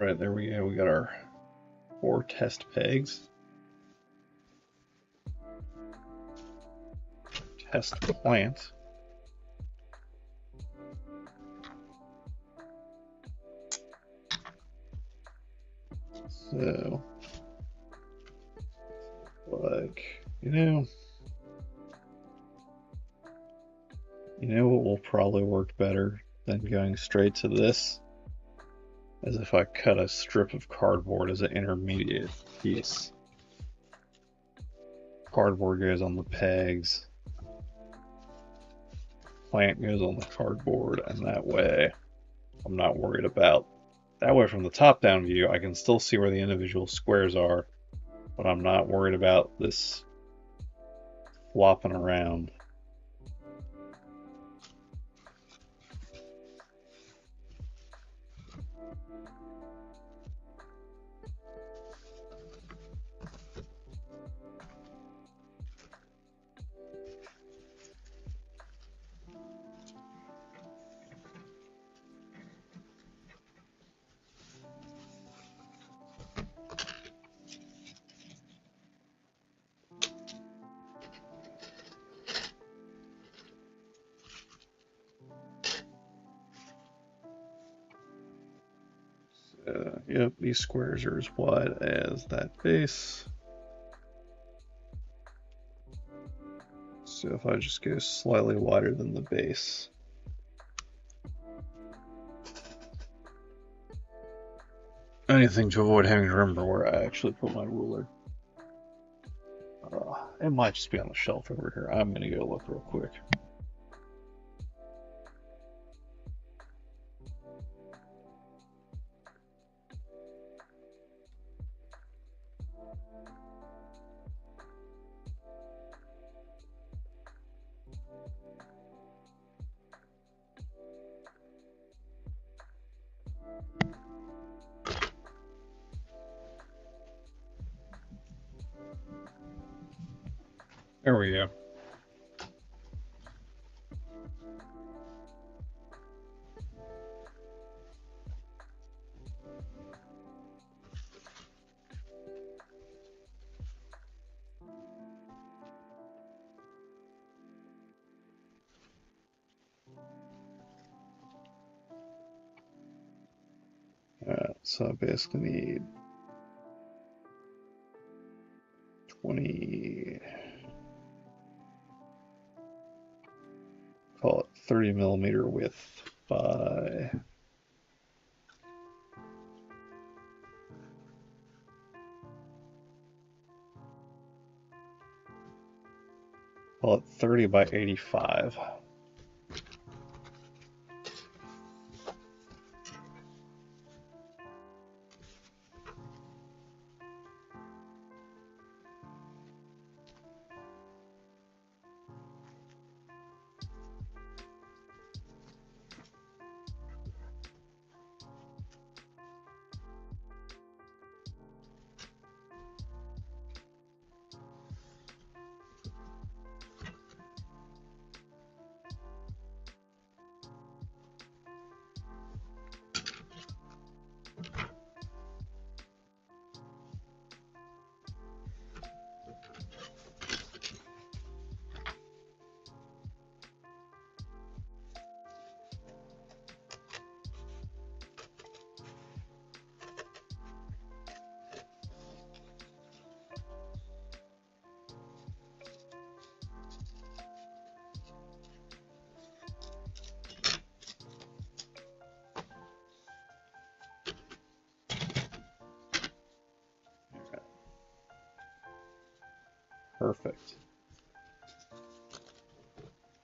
Right, there we go. We got our 4 test pegs. Test plant. So, like, you know what will probably work better than going straight to this? As if I cut a strip of cardboard as an intermediate piece. Cardboard goes on the pegs, plant goes on the cardboard, and that way I'm not worried about. That way from the top down view I can still see where the individual squares are, but I'm not worried about this flopping around. Yep, these squares are as wide as that base. So if I just go slightly wider than the base. Anything to avoid having to remember where I actually put my ruler. It might just be on the shelf over here. I'm gonna go look real quick. There we go. So I basically need 20, call it 30 millimeter width by call it 30 by 85. Perfect.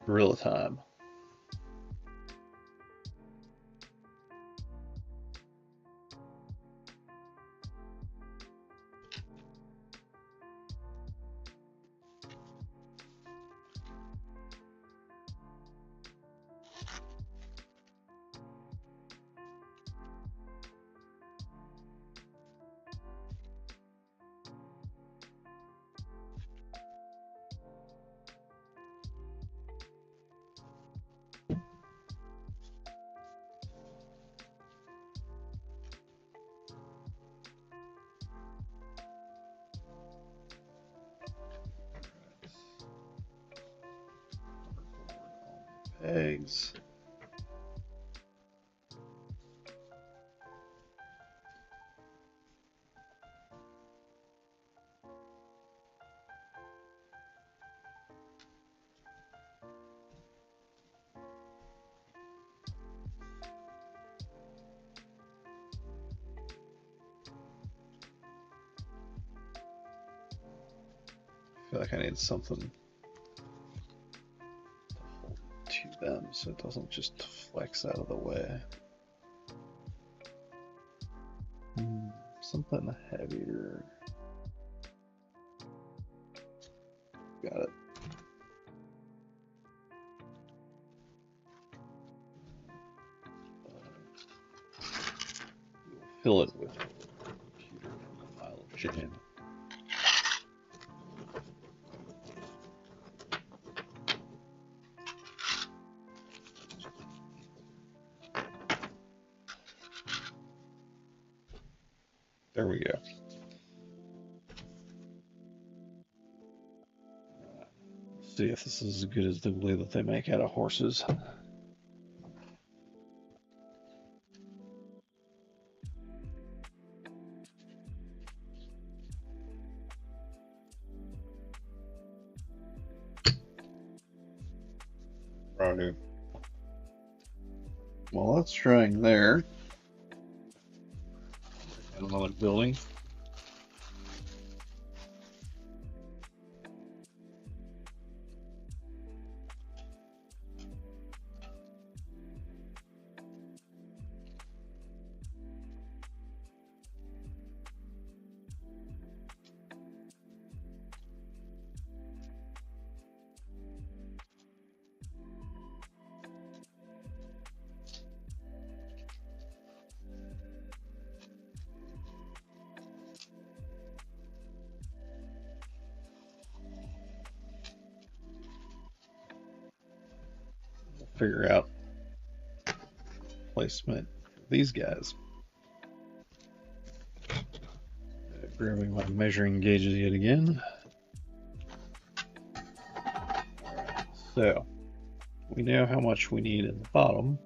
Gorilla time. Eggs. I feel like I need something to hold to them so it doesn't just flex out of the way. Something heavier. Got it. Fill it with computer from the pile of jam. There we go. Let's see if this is as good as the glue that they make out of horses. Righty. Well, that's trying there. Another building. Figure out placement for these guys. Grabbing my measuring gauges yet again. Alright, so we know how much we need in the bottom.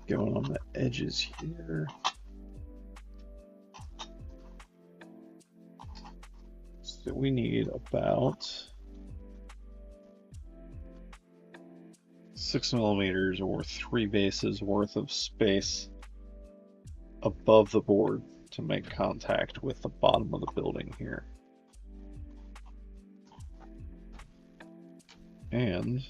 Going on the edges here. So we need about 6 millimeters or 3 bases worth of space above the board to make contact with the bottom of the building here. And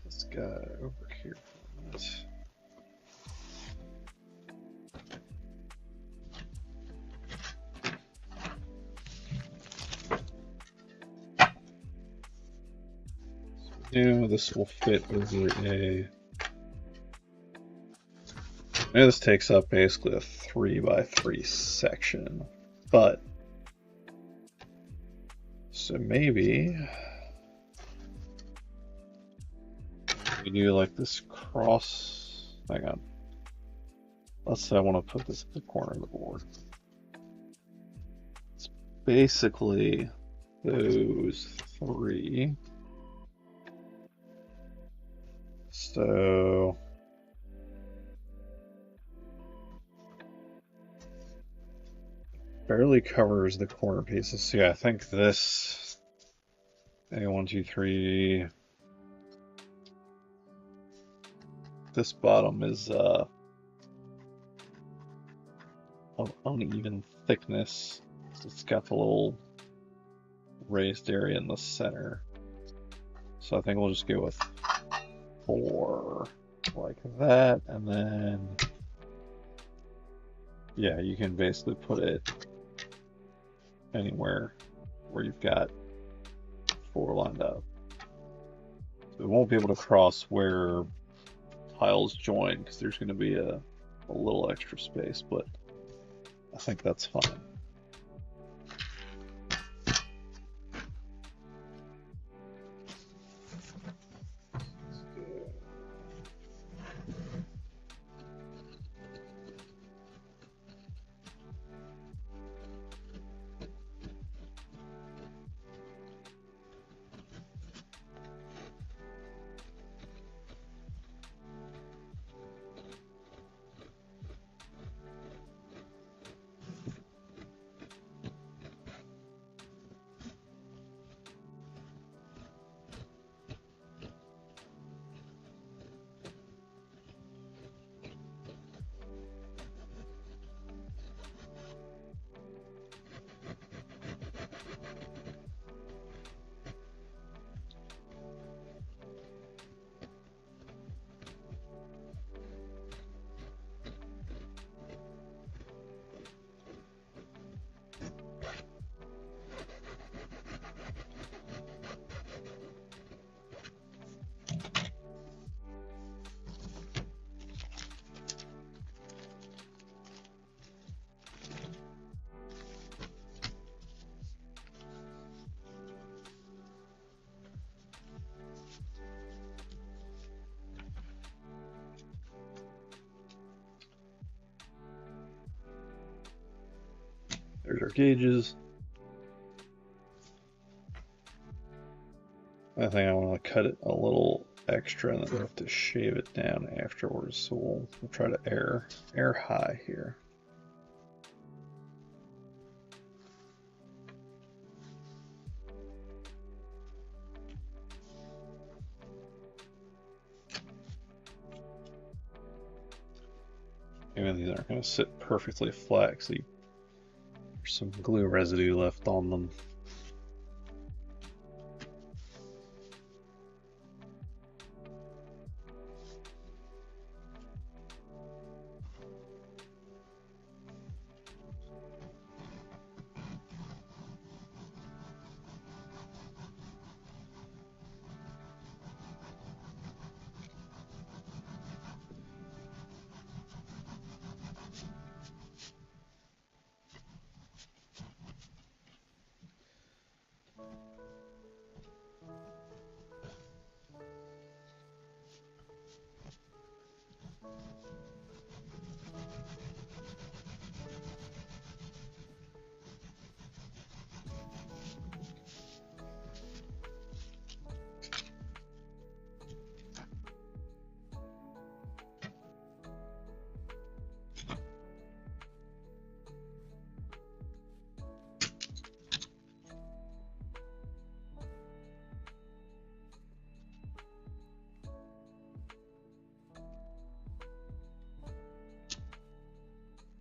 this guy over here for a minute. Yeah, this will fit over a. Now this takes up basically a 3x3 section, but so maybe we do like this cross. Hang on. Let's say I want to put this at the corner of the board. It's basically those three. So barely covers the corner pieces. So yeah, I think this A1, 2, 3. This bottom is of uneven thickness. It's got the little raised area in the center. So I think we'll just go with 4 like that, and then yeah, you can basically put it anywhere where you've got 4 lined up. So it won't be able to cross where tiles join because there's going to be a little extra space, but I think that's fine. There's our gauges. I think I want to cut it a little extra and then have to shave it down afterwards. So we'll try to air high here. Even these aren't going to sit perfectly flat because there's some glue residue left on them.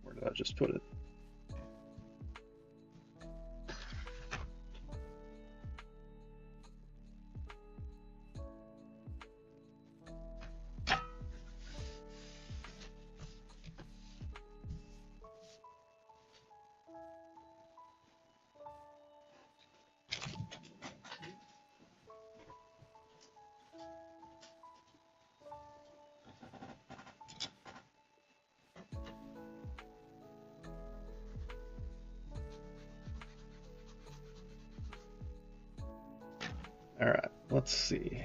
Where did I just put it? All right, let's see.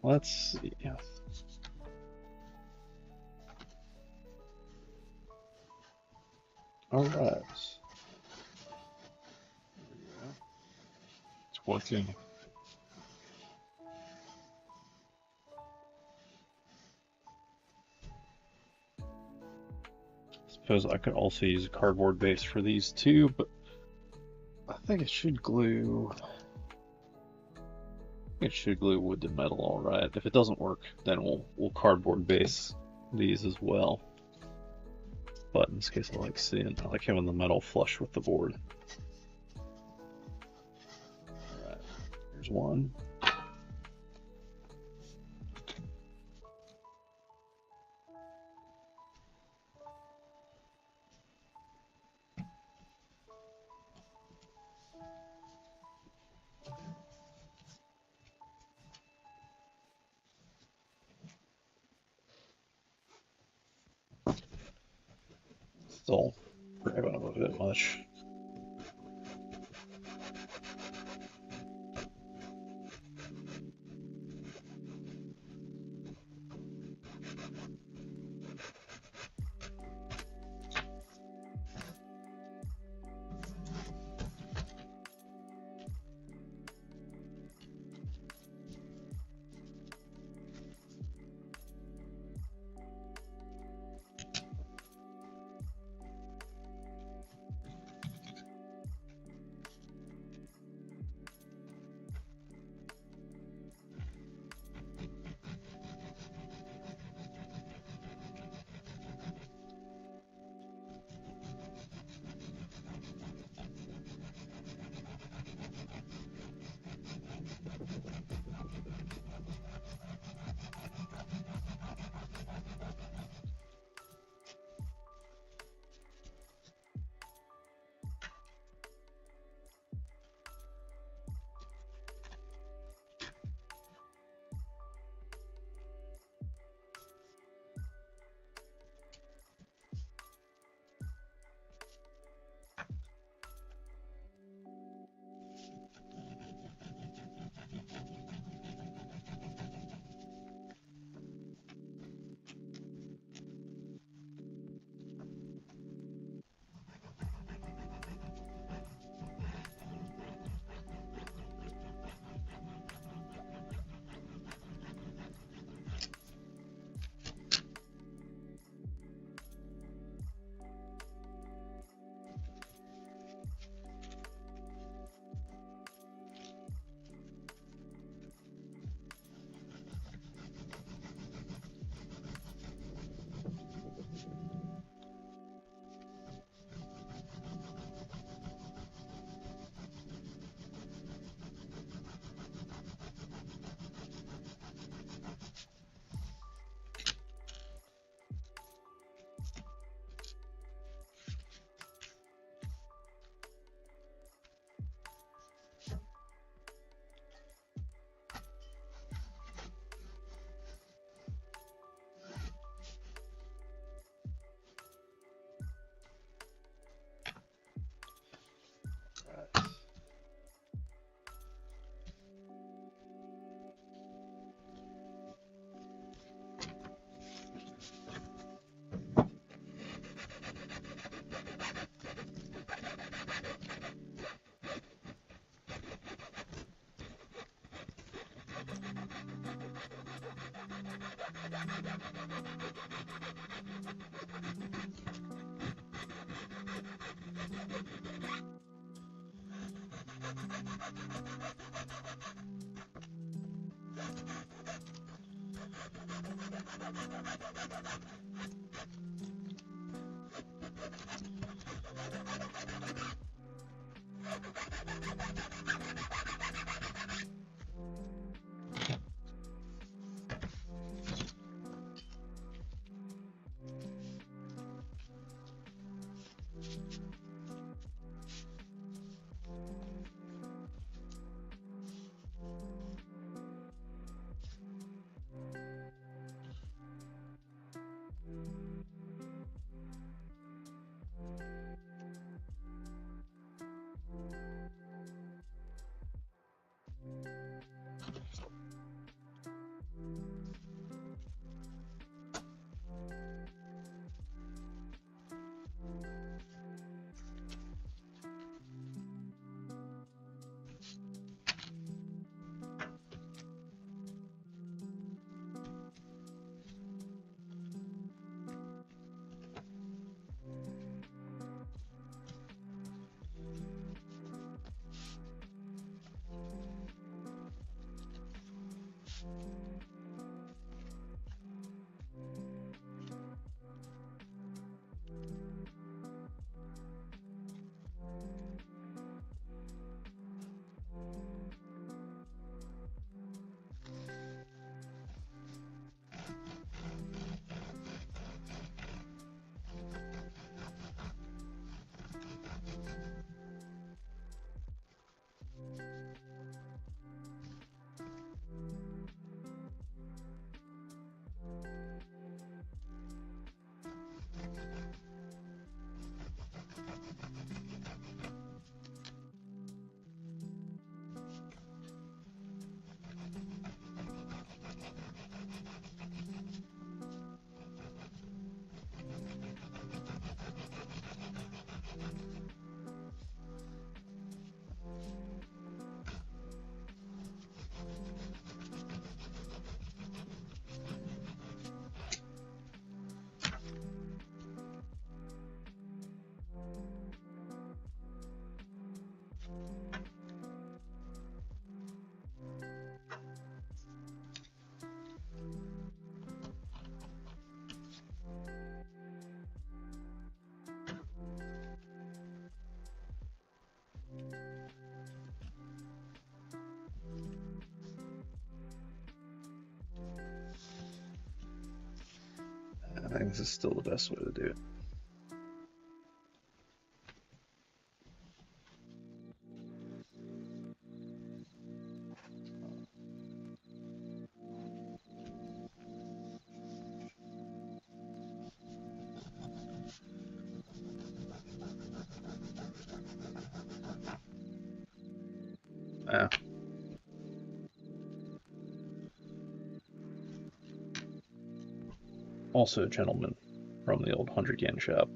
Let's see. All right. It's working. Suppose I could also use a cardboard base for these too, but I think it should glue. It should glue wood to metal, all right. If it doesn't work, then we'll cardboard base these as well. But in this case, I like having the metal flush with the board. All right, here's one. Still grabbing them a bit much. I think this is still the best way to do it. Also a gentleman from the old 100 yen shop.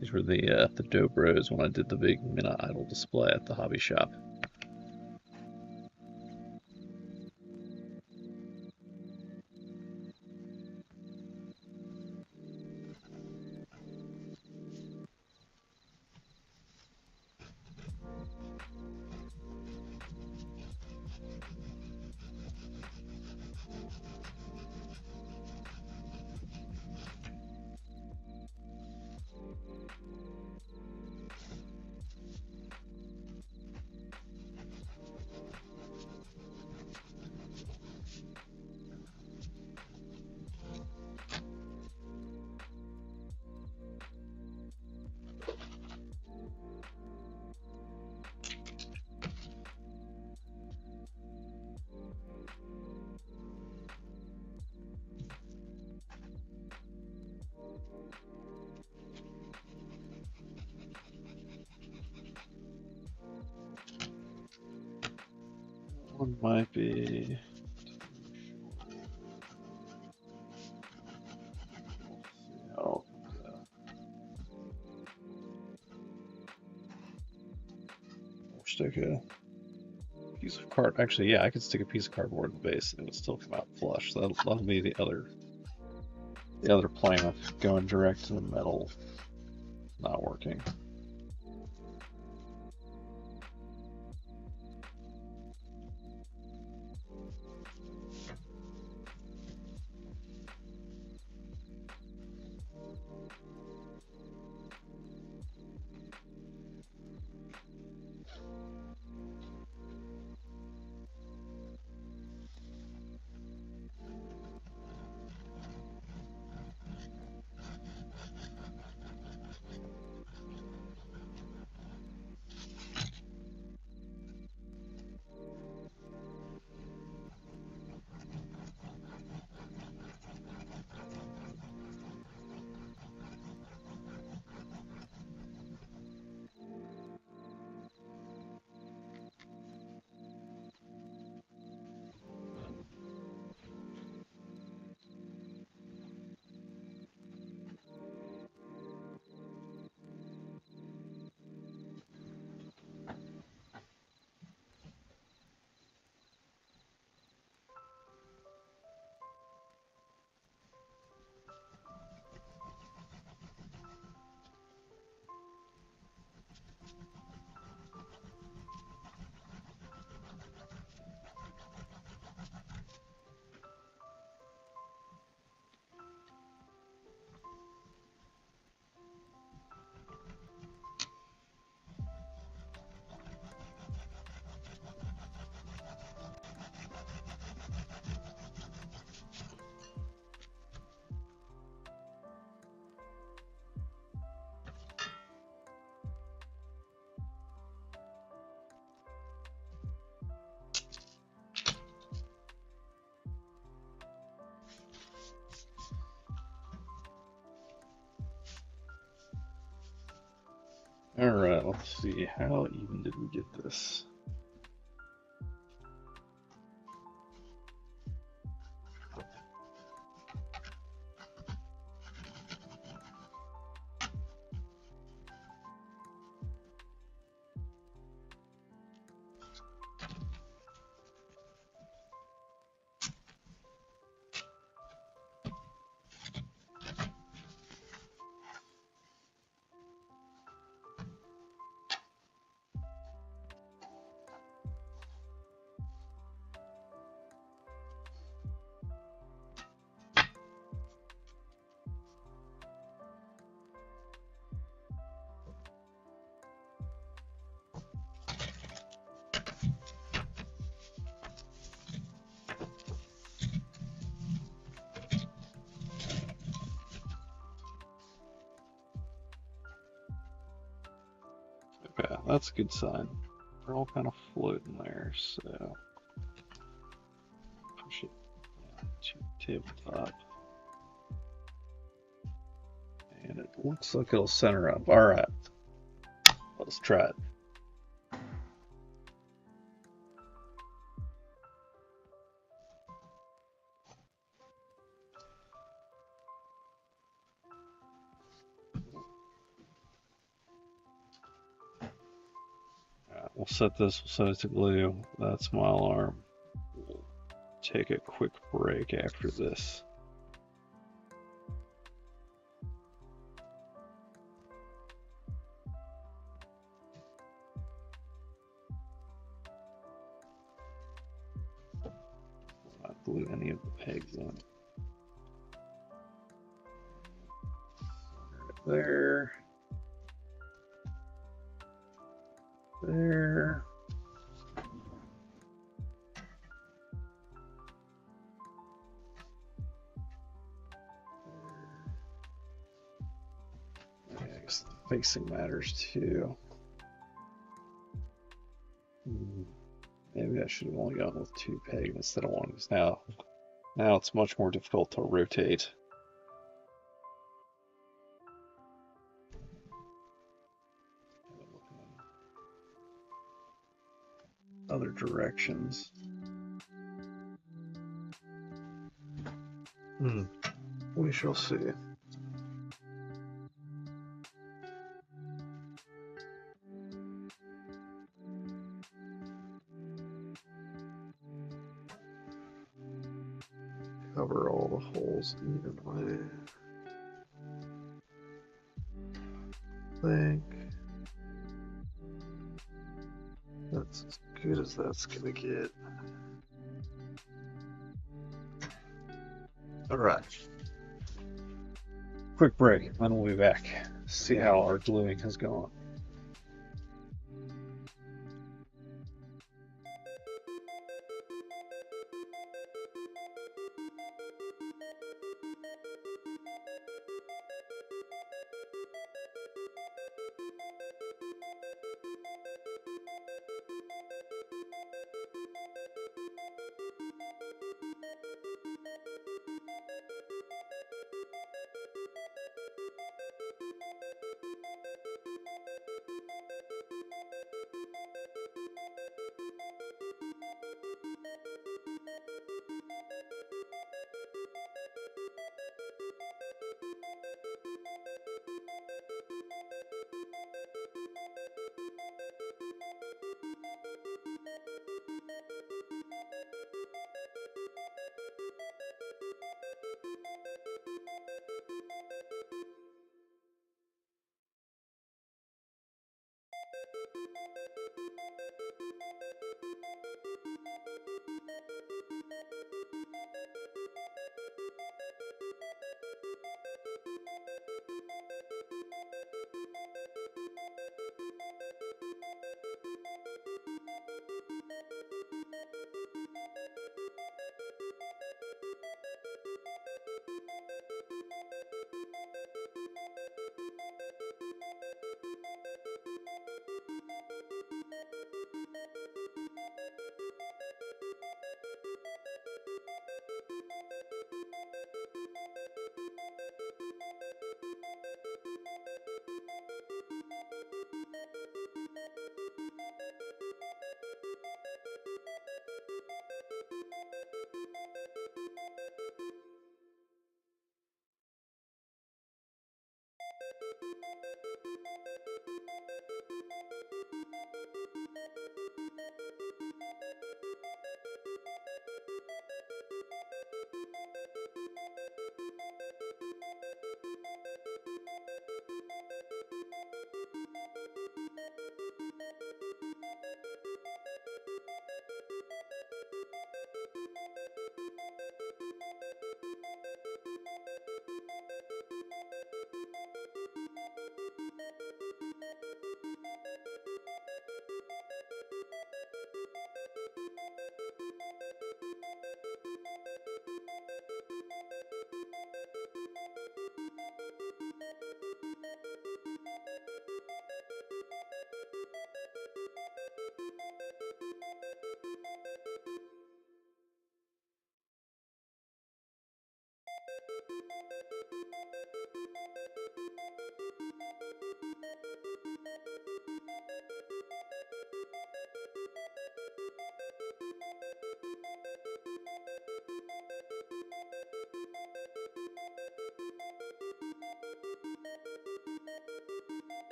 These were the Dobros when I did the big Mina Idol display at the hobby shop. One might be. We'll stick a piece of card. Actually, yeah, I could stick a piece of cardboard in the base and it would still come out flush. That'll be the other plan of going direct to the metal not working. Alright, let's see. How even did we get this? that's a good sign. They're all kind of floating there, so push it to tabletop. And it looks like it'll center up. Alright, let's try it. We'll set it to glue. That's my alarm. We'll take a quick break after this. Not glue any of the pegs in. There. There. I guess the facing matters too. Maybe I should have only gone with 2 pegs instead of 1, because now it's much more difficult to rotate. Other directions. We shall see. Cover all the holes evenly. I think that's as good as that's gonna get. Alright. Quick break, then we'll be back. See how our gluing has gone.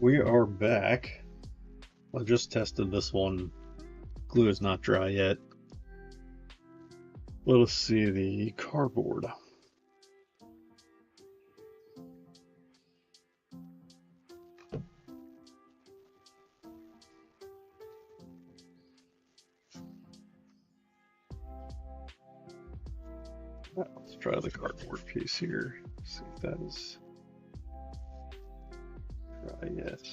We are back. I just tested this one. Glue is not dry yet. Let us see the cardboard. Let's try the cardboard piece here. See if that is dry yet.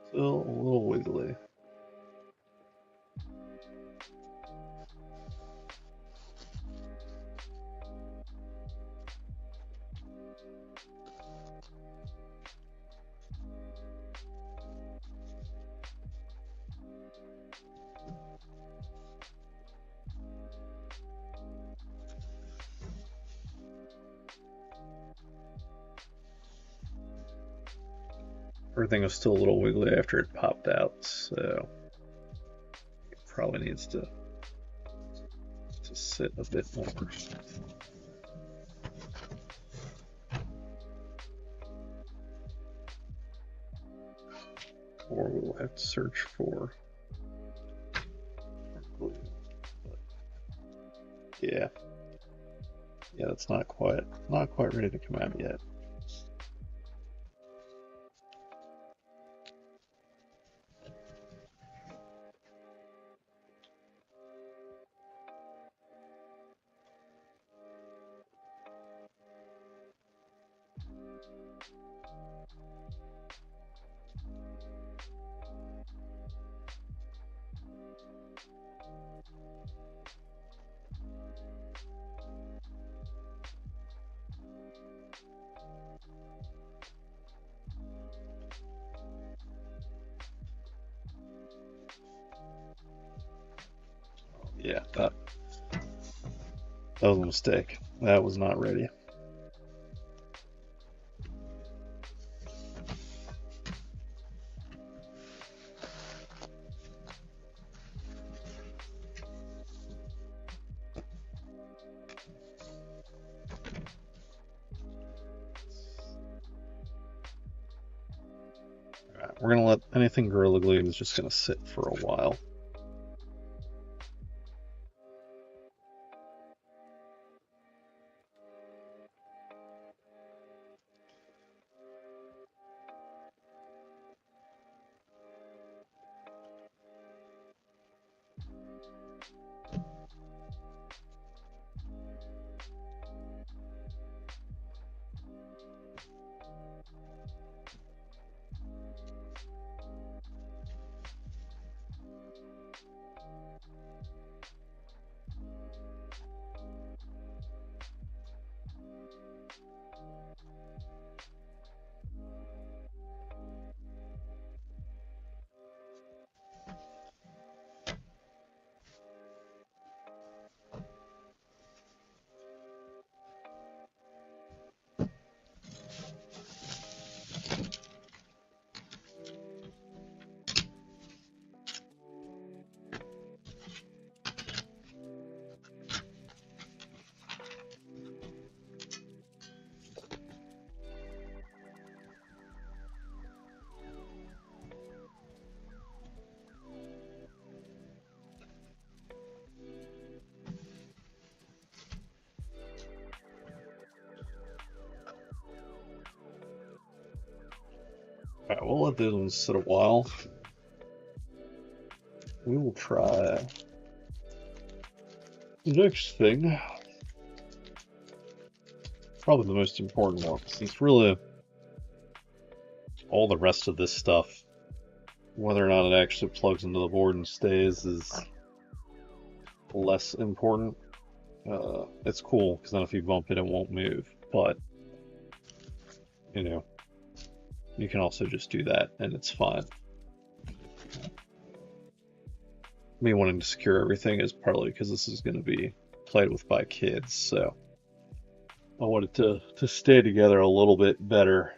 Still a little wiggly. Everything was still a little wiggly after it popped out, so it probably needs to sit a bit more. Or we'll have to search for glue. But yeah, it's not quite ready to come out yet. Yeah, that was a mistake. That was not ready. Alright, we're gonna let anything Gorilla Glue is just gonna sit for a while. Alright, we'll let those ones sit a while. We will try the next thing. Probably the most important one, since really all the rest of this stuff, whether or not it actually plugs into the board and stays, is less important. It's cool because then if you bump it, it won't move. But you know, you can also just do that and it's fine. Me wanting to secure everything is partly because this is going to be played with by kids, so I want it to stay together a little bit better.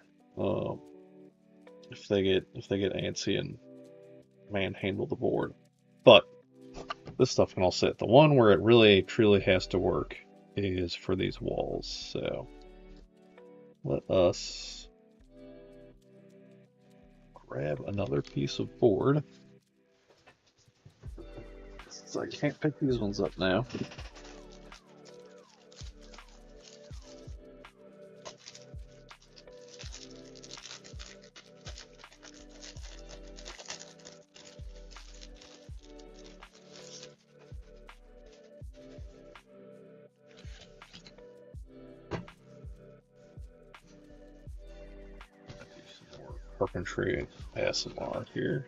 If they get antsy and manhandle the board, but this stuff can all sit. The one where it really truly has to work is for these walls. So let us grab another piece of board. So I can't pick these ones up now. Carpentry ASMR here.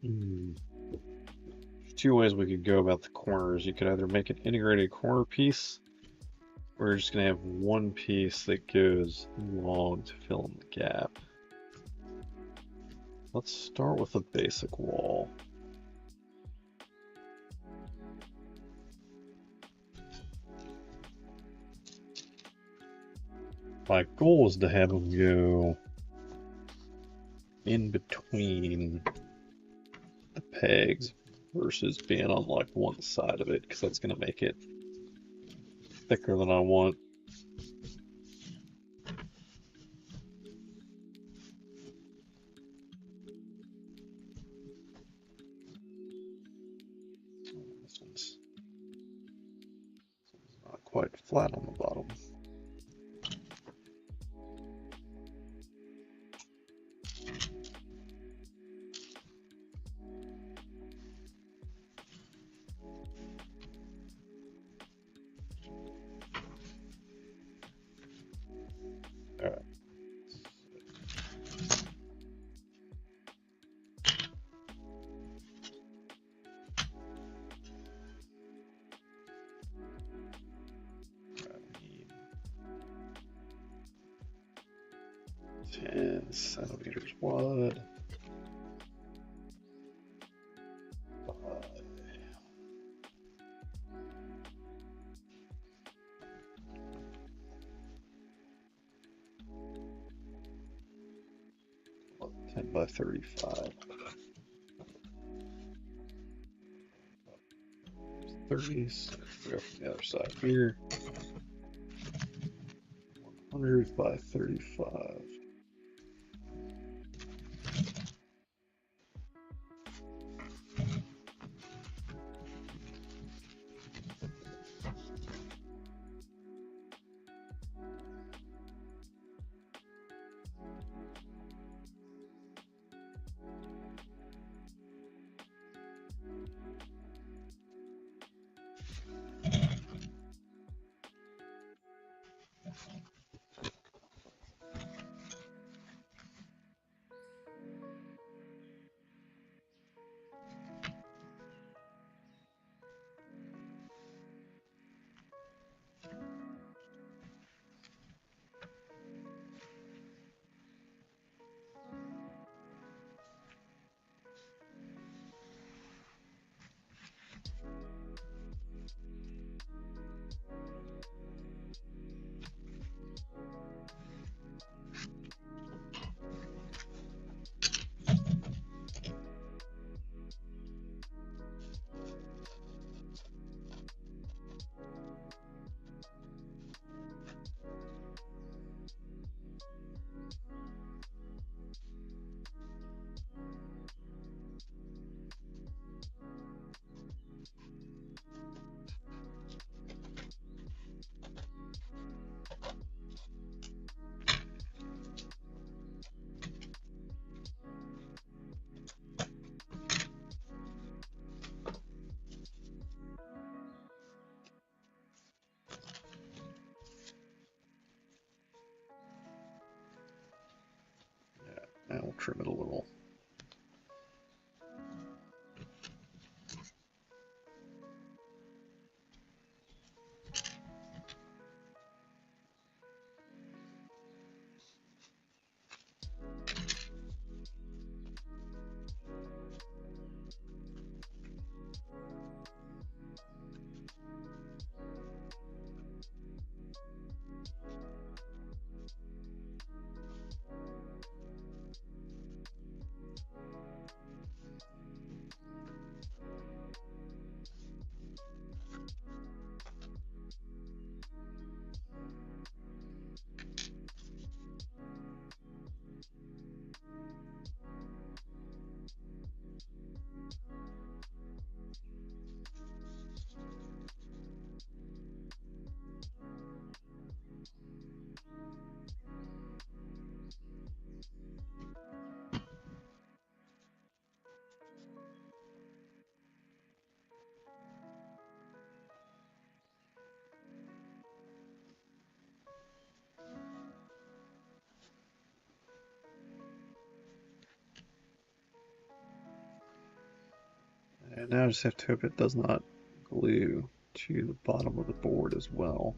There's two ways we could go about the corners. You could either make an integrated corner piece, or you're just going to have one piece that goes long to fill in the gap. Let's start with a basic wall. My goal is to have them go in between the pegs versus being on like one side of it, because that's going to make it thicker than I want. This one's not quite flat on the bottom. Centimeters wide. 10 by 35. 30s. Go from the other side here. 100 by 35. Now we'll trim it a little. And now I just have to hope it does not glue to the bottom of the board as well.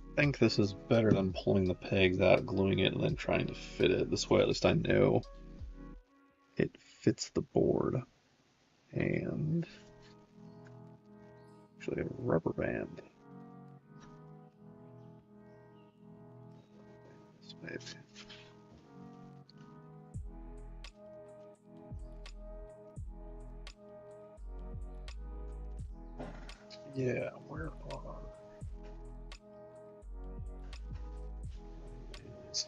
I think this is better than pulling the pegs out, gluing it, and then trying to fit it. This way, at least I know it fits the board. And actually, a rubber band. This maybe. Yeah, where are these?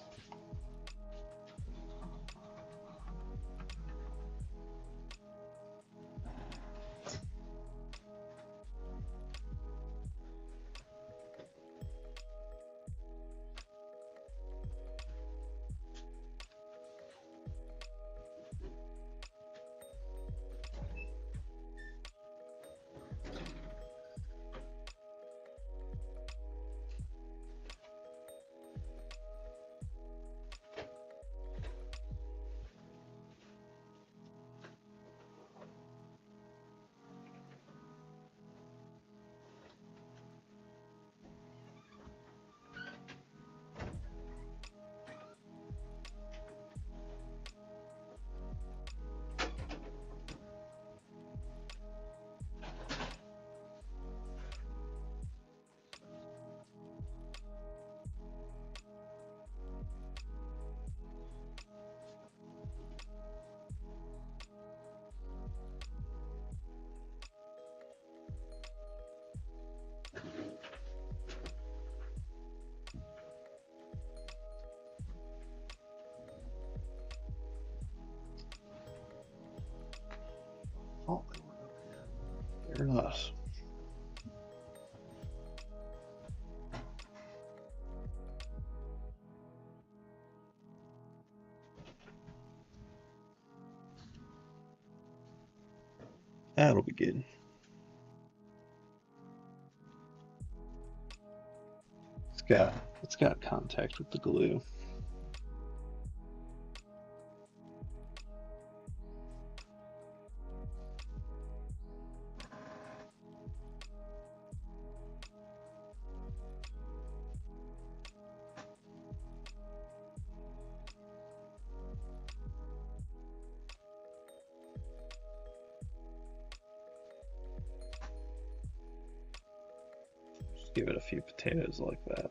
Oh, they were up here. They're not. That'll be good. It's got contact with the glue. Just give it a few potatoes like that.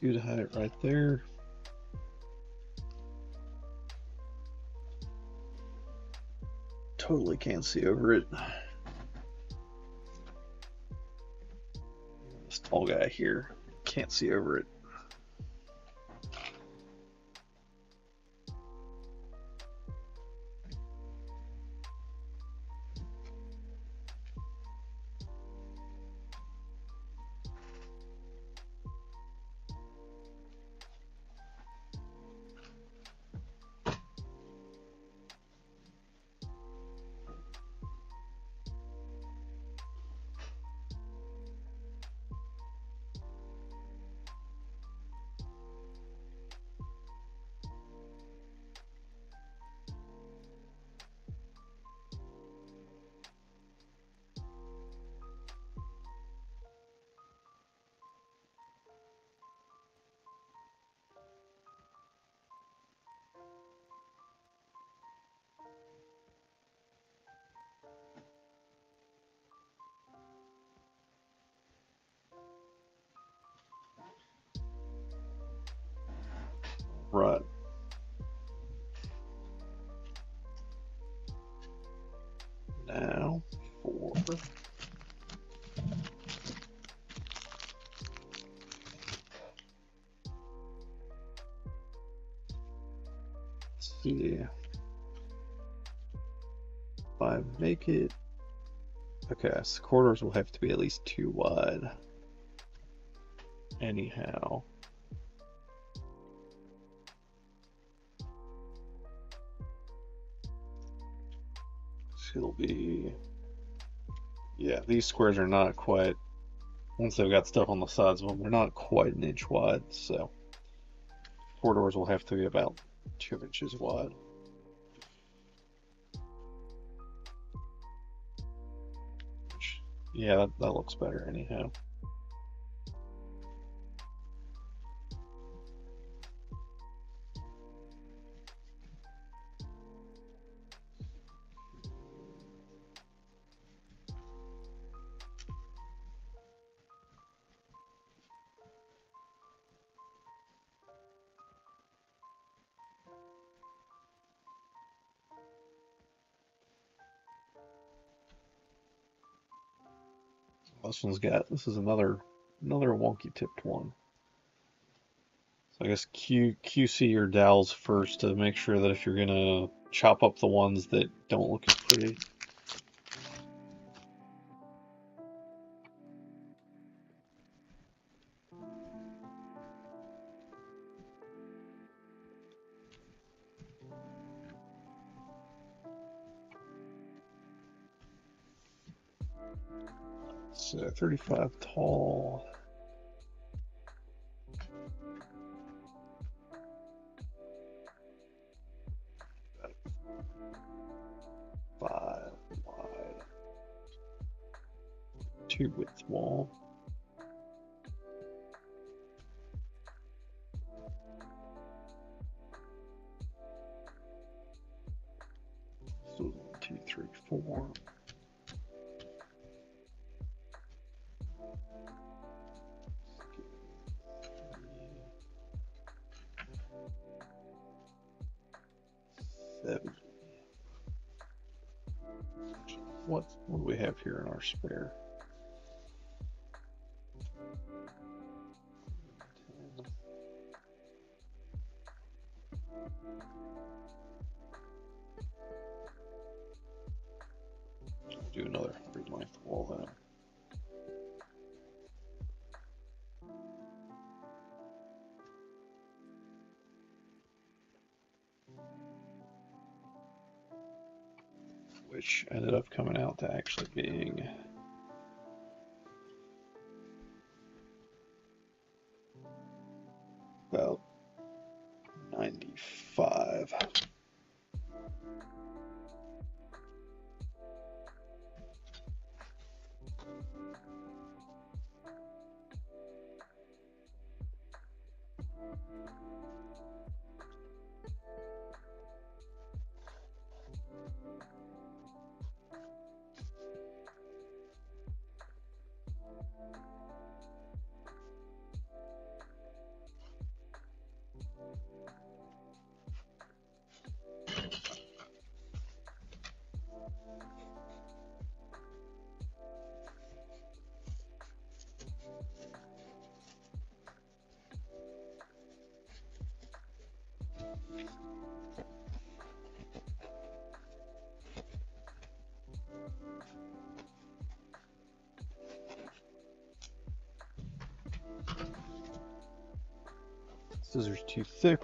Good height right there. Totally can't see over it. This tall guy here can't see over it. Right. Now for let's see if I make it. Okay, so corridors will have to be at least 2 wide. Anyhow. So it'll be, yeah, these squares are not quite, once they've got stuff on the sides of them, they're not quite an inch wide, so corridors will have to be about 2 inches wide. Yeah, that looks better anyhow. This is another wonky tipped one. So I guess QC your dowels first to make sure that if you're gonna chop up the ones that don't look as pretty. So 35 tall. Five wide. 2 width wall. So 1, 2, 3, 4. What do we have here in our spare? I'll do another 100 length wall then. Which ended up coming out to actually being about 95. Scissors too thick.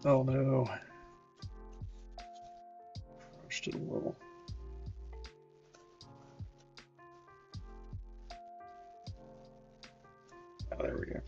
Oh no. Rushed it a little. Oh, there we go.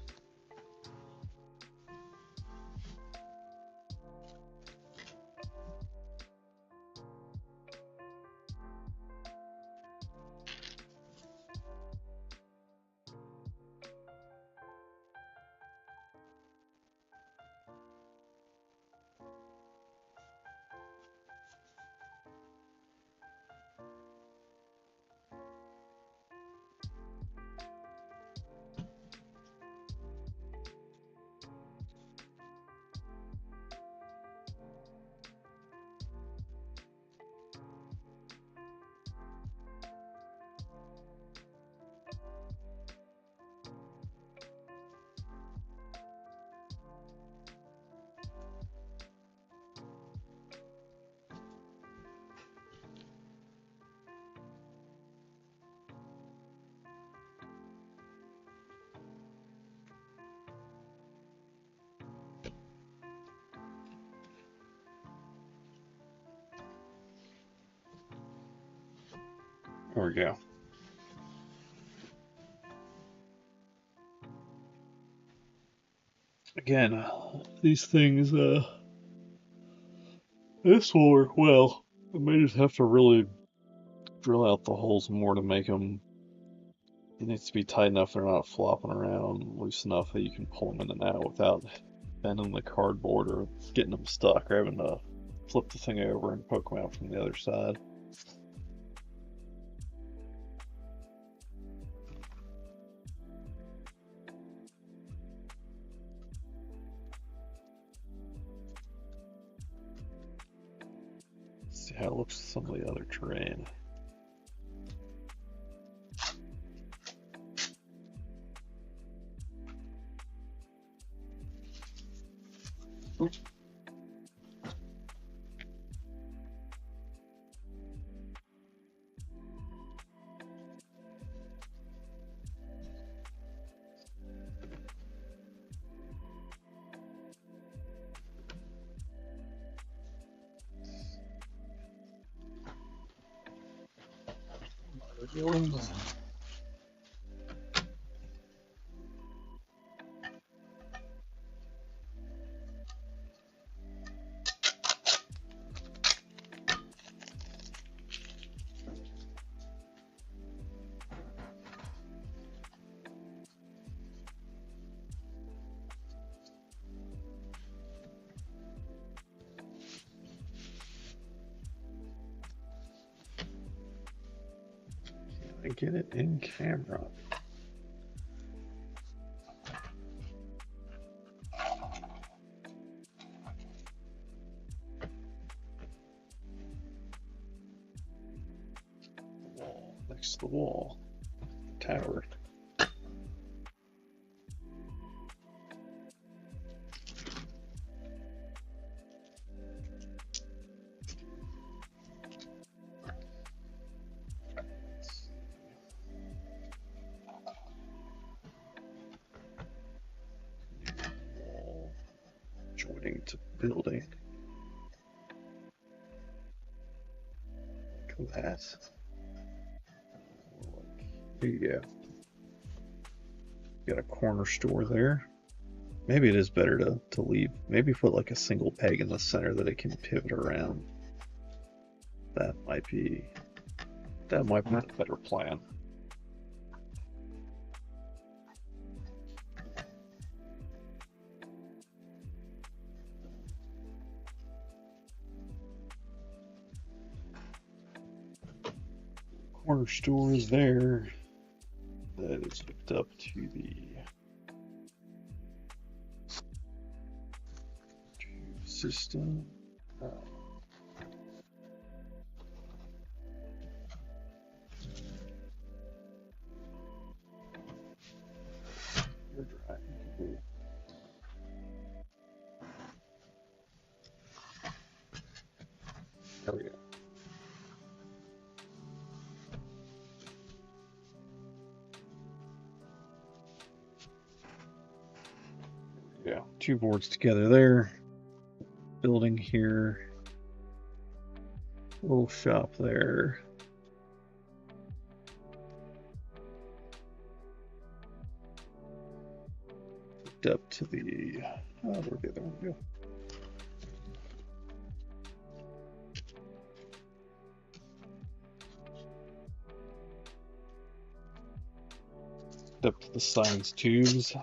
There we go. Again, these things, this will work well. I may just have to really drill out the holes more to make them. It needs to be tight enough they're not flopping around, loose enough that you can pull them in and out without bending the cardboard or getting them stuck or having to flip the thing over and poke them out from the other side. See how it looks with some of the other terrain. Oops. Get it in camera. Wall next to the wall. Tower. Joining to building. Look at that. There you go. Got a corner store there. Maybe it is better to leave. Maybe put like a single peg in the center that it can pivot around. That might be a better plan. Corner store is there. That is hooked up to the system. There we go. Yeah, two boards together there. building here. Little shop there. Up to the, where'd the other one go? Up to the science tubes.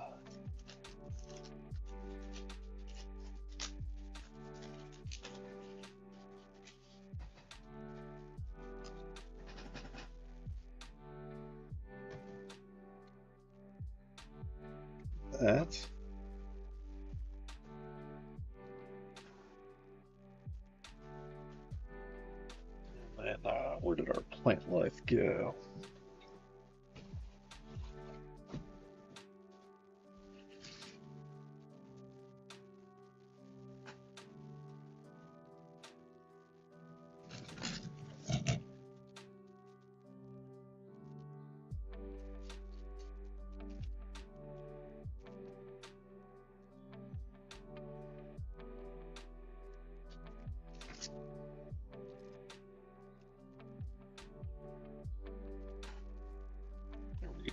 That. And where did our plant life go?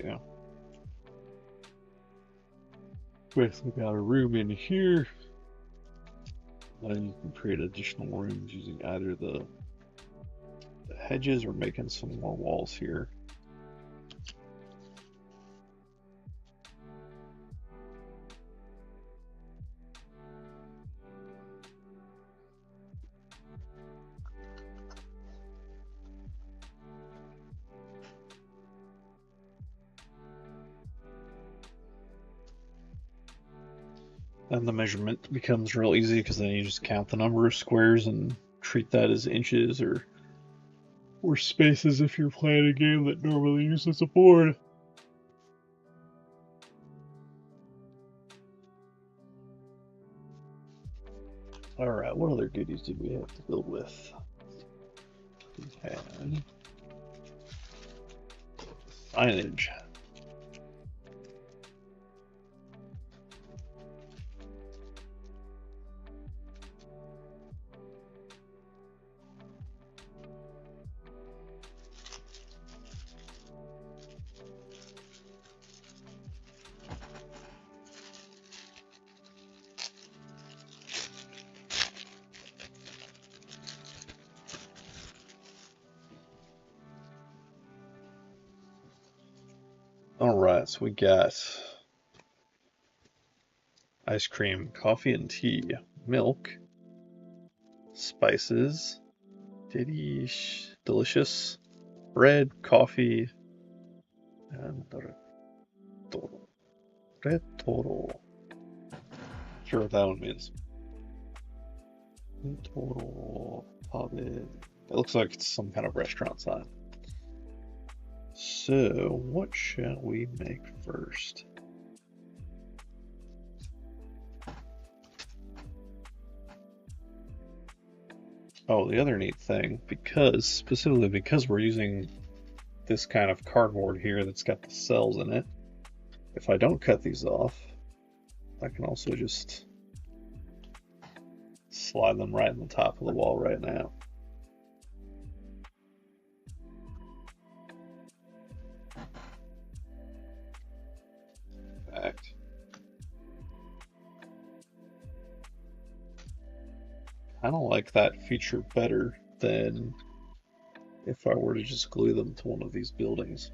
Yeah. Basically got a room in here. Then you can create additional rooms using either the hedges or making some more walls here. And the measurement becomes real easy because then you just count the number of squares and treat that as inches or spaces if you're playing a game that normally uses a board. Alright, what other goodies did we have to build with? We had signage. Alright, so we got ice cream, coffee and tea, milk, spices, delicious, bread, coffee, and retoro. Sure what that one means. Retoro, it looks like it's some kind of restaurant sign. So, what shall we make first? Oh, the other neat thing, specifically because we're using this kind of cardboard here that's got the cells in it, if I don't cut these off, I can also just slide them right in the top of the wall right now. I don't like that feature better than if I were to just glue them to one of these buildings.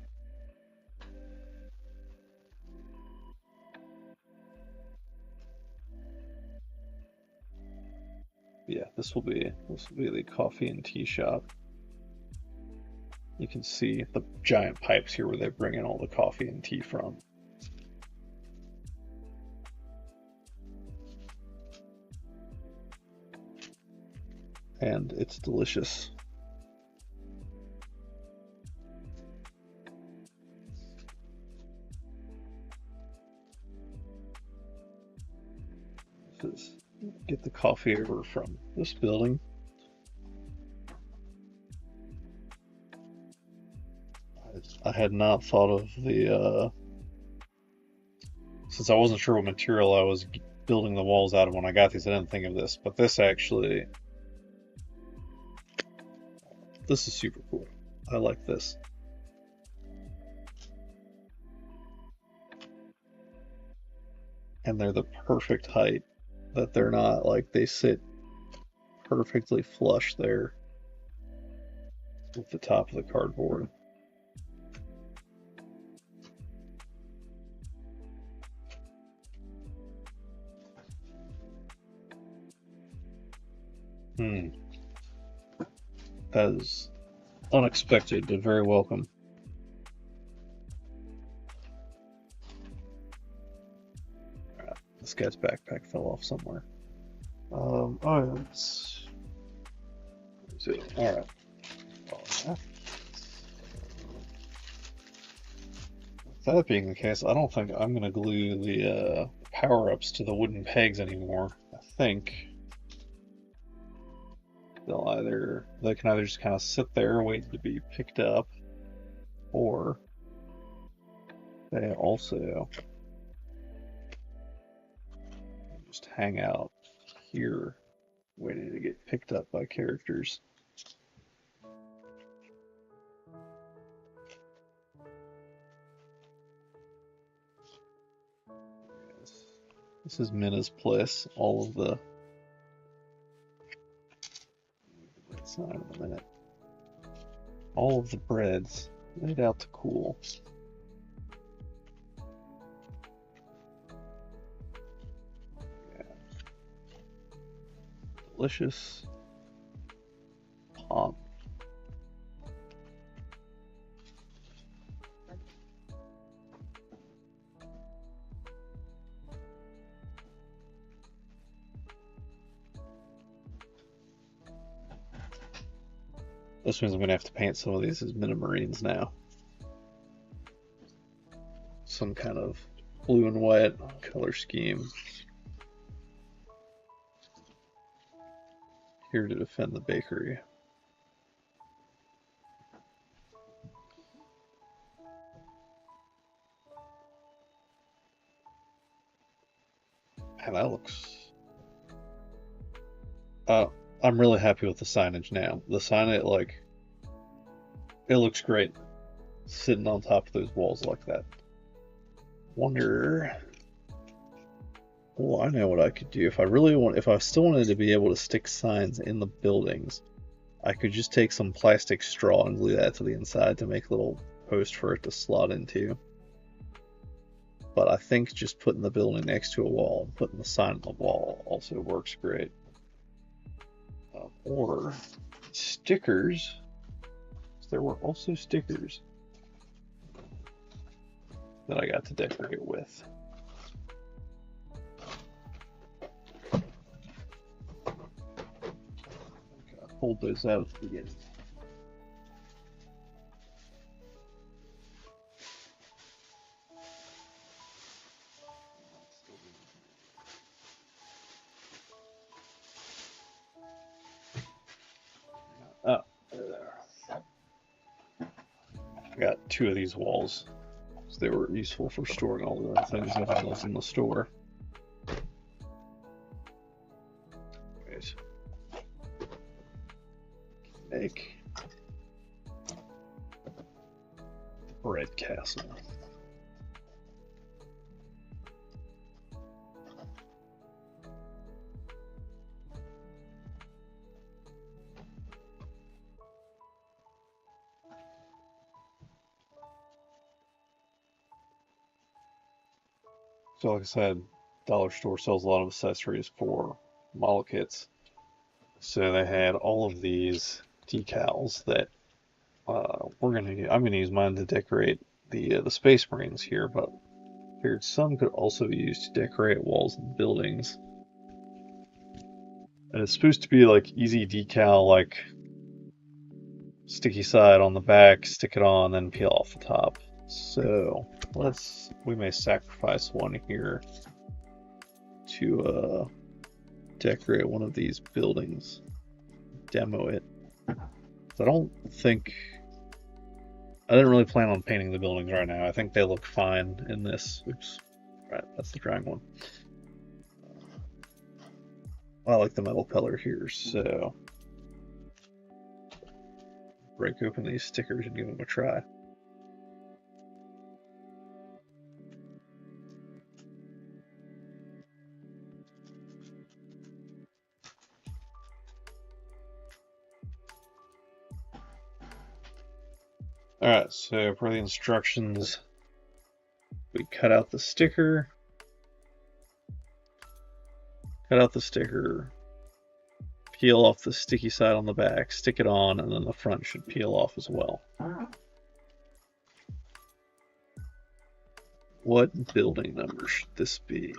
Yeah, this will be the coffee and tea shop. You can see the giant pipes here where they bring in all the coffee and tea from. And it's delicious. Get the coffee over from this building. I had not thought of the, since I wasn't sure what material I was building the walls out of when I got these. I didn't think of this, but this actually, this is super cool. I like this. And they're the perfect height, that they're not like, they sit perfectly flush there with the top of the cardboard. That is unexpected, but very welcome. Alright, this guy's backpack fell off somewhere. Oh, it's... Alright. That being the case, I don't think I'm going to glue the power-ups to the wooden pegs anymore. I think they can either just kind of sit there waiting to be picked up, or they also just hang out here waiting to get picked up by characters. This is Minna's place. All of the sign in a minute. All of the breads laid out to cool. Yeah. Delicious pop. This means I'm going to have to paint some of these as Mini-Marines now. Some kind of blue and white color scheme. Here to defend the bakery. Man, that looks... I'm really happy with the signage now. The signage, like, it looks great sitting on top of those walls like that. Wonder... Oh, I know what I could do. If I still wanted to be able to stick signs in the buildings, I could just take some plastic straw and glue that to the inside to make a little post for it to slot into. But I think just putting the building next to a wall and putting the sign on the wall also works great. Or stickers. There were also stickers that I got to decorate with. I pulled those out at the beginning. Oh, there. I got 2 of these walls. So they were useful for storing all the other things that I left in the store. Wait. Make bread castle. So like I said, dollar store sells a lot of accessories for model kits. So they had all of these decals that I'm gonna use mine to decorate the Space Marines here, but figured some could also be used to decorate walls and buildings. And it's supposed to be like easy decal, like sticky side on the back, stick it on, then peel off the top. So we may sacrifice one here to decorate one of these buildings, demo it. I didn't really plan on painting the buildings right now. I think they look fine in this. Oops, right, that's the drawing one. I like the metal color here, so break open these stickers and give them a try. Alright, so for the instructions, we cut out the sticker, peel off the sticky side on the back, stick it on, and then the front should peel off as well. What building number should this be?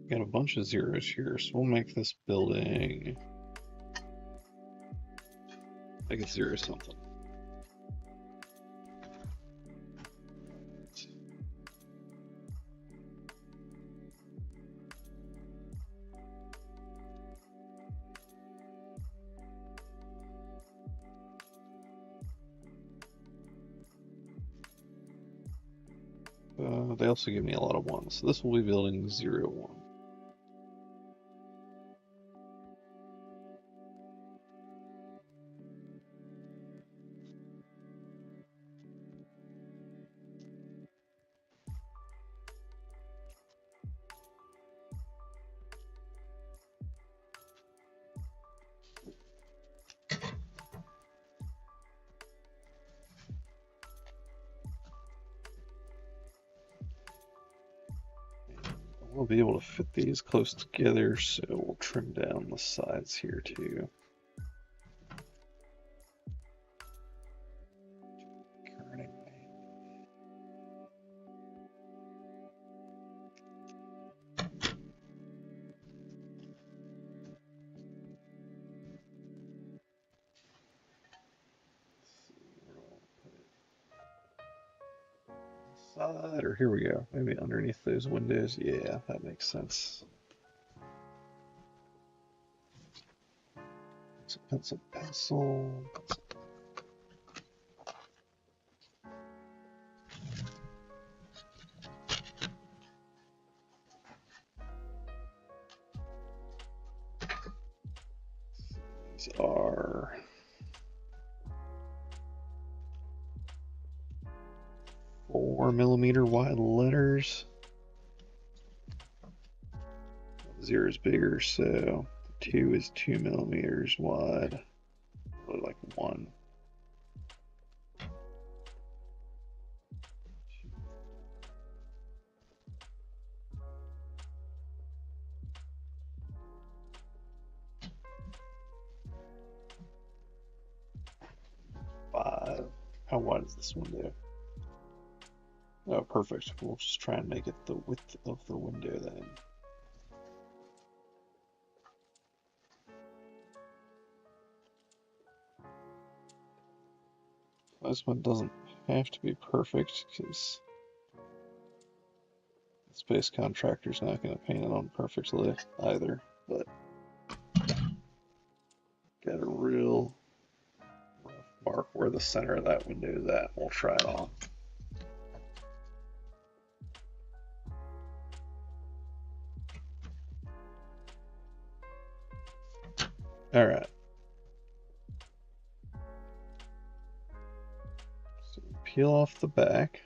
Got a bunch of zeros here, so we'll make this building, make it 0 something. They also give me a lot of ones, so this will be building 0, 1. We'll be able to fit these close together, so we'll trim down the sides here too. Side, or here we go. Maybe underneath those windows. Yeah, that makes sense. So pencil, pencil. These are 4mm wide letters. 0 is bigger, so 2 is 2mm wide. Probably like 1. How wide is this window? Oh, perfect. We'll just try and make it the width of the window then. This one doesn't have to be perfect because the space contractor's not going to paint it on perfectly either, but got a real rough mark where the center of that window is at. We'll try it on. Alright. So peel off the back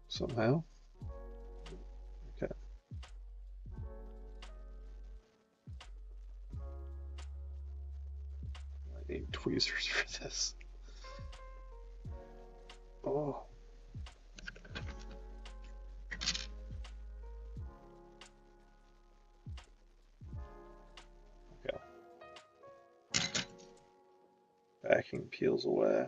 somehow. Okay. I need tweezers for this. Oh. Backing peels away.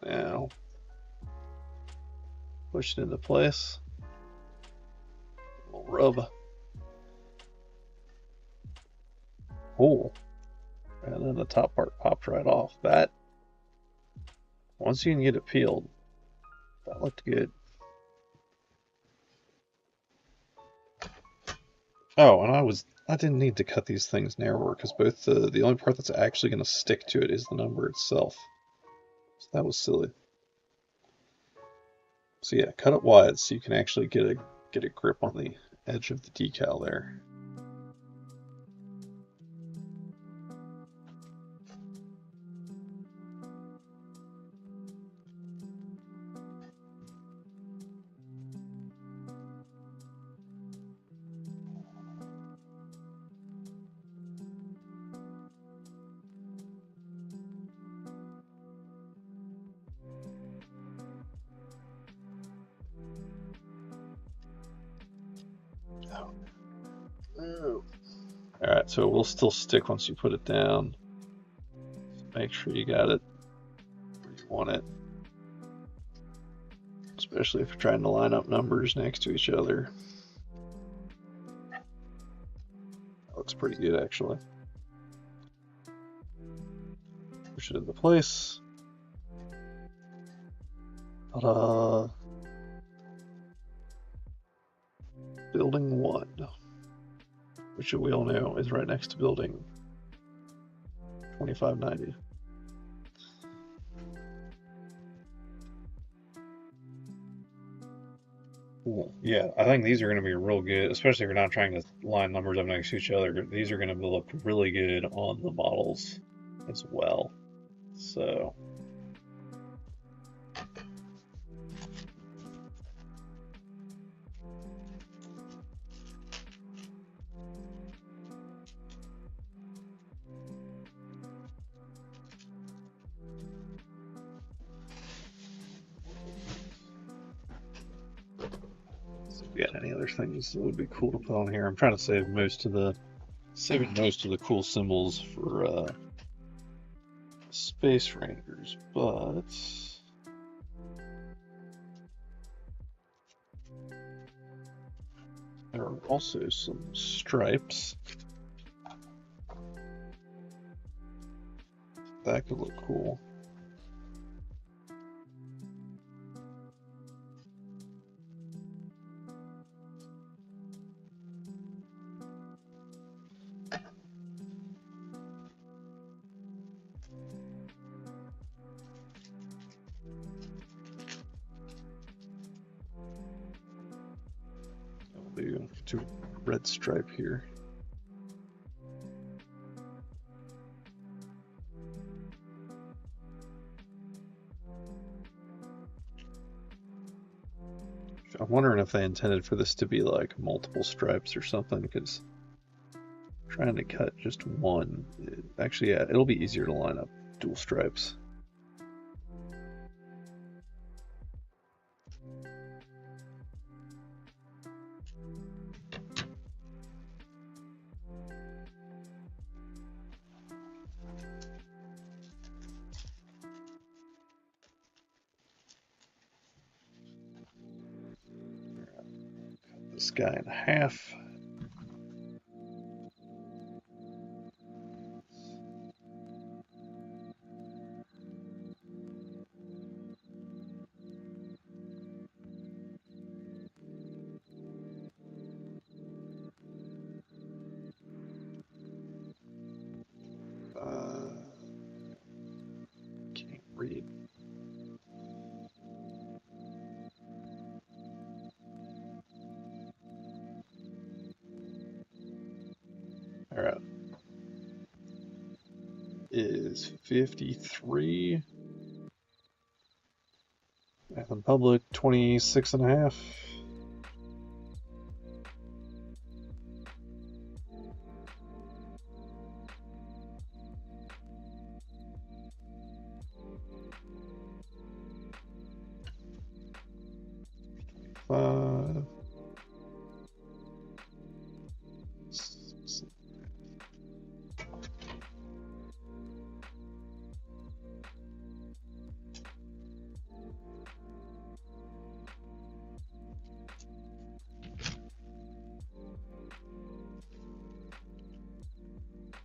Now, push it into place. rub. Cool. And then the top part popped right off. That, once you can get it peeled, that looked good. Oh, and I didn't need to cut these things narrower because both the only part that's actually going to stick to it is the number itself. So that was silly. So yeah, cut it wide so you can actually get a grip on the edge of the decal there. Alright, so it will still stick once you put it down. So make sure you got it where you want it. Especially if you're trying to line up numbers next to each other. That looks pretty good, actually. Push it into place. Ta-da! Building 1, which we all know is right next to building 2590. Cool. Yeah, I think these are going to be real good, especially if you're not trying to line numbers up next to each other. These are going to look really good on the models as well. So got any other things that would be cool to put on here? I'm trying to save most of the cool symbols for Space Rangers, but there are also some stripes. That could look cool. To red stripe here. I'm wondering if they intended for this to be like multiple stripes or something, because trying to cut just one, actually, yeah, it'll be easier to line up dual stripes. This guy in half. Can't read. All right. Is 53. Math in public, 26 and a half.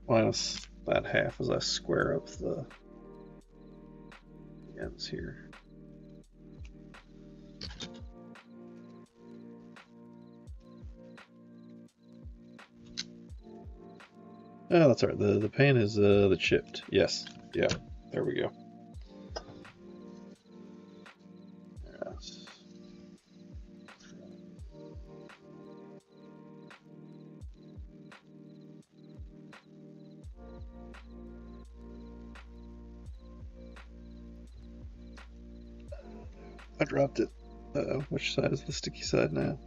minus that half as I square up the ends here. Oh, that's right. The paint is the chipped. Yes. Yeah. There we go. Yes. I dropped it. Which side is the sticky side now?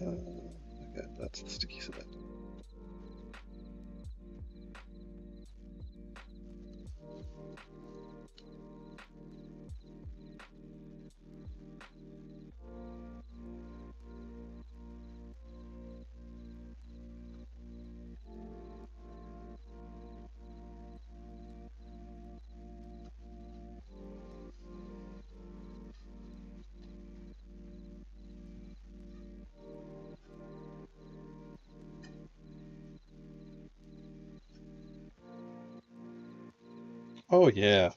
Okay, that's the sticky side. Oh yeah.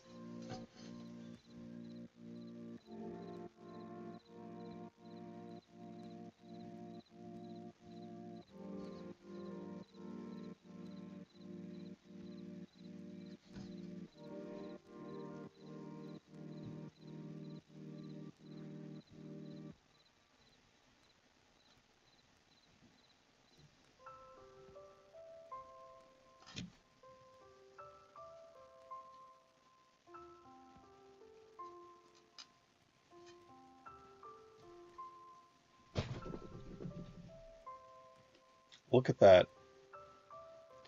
Look at that.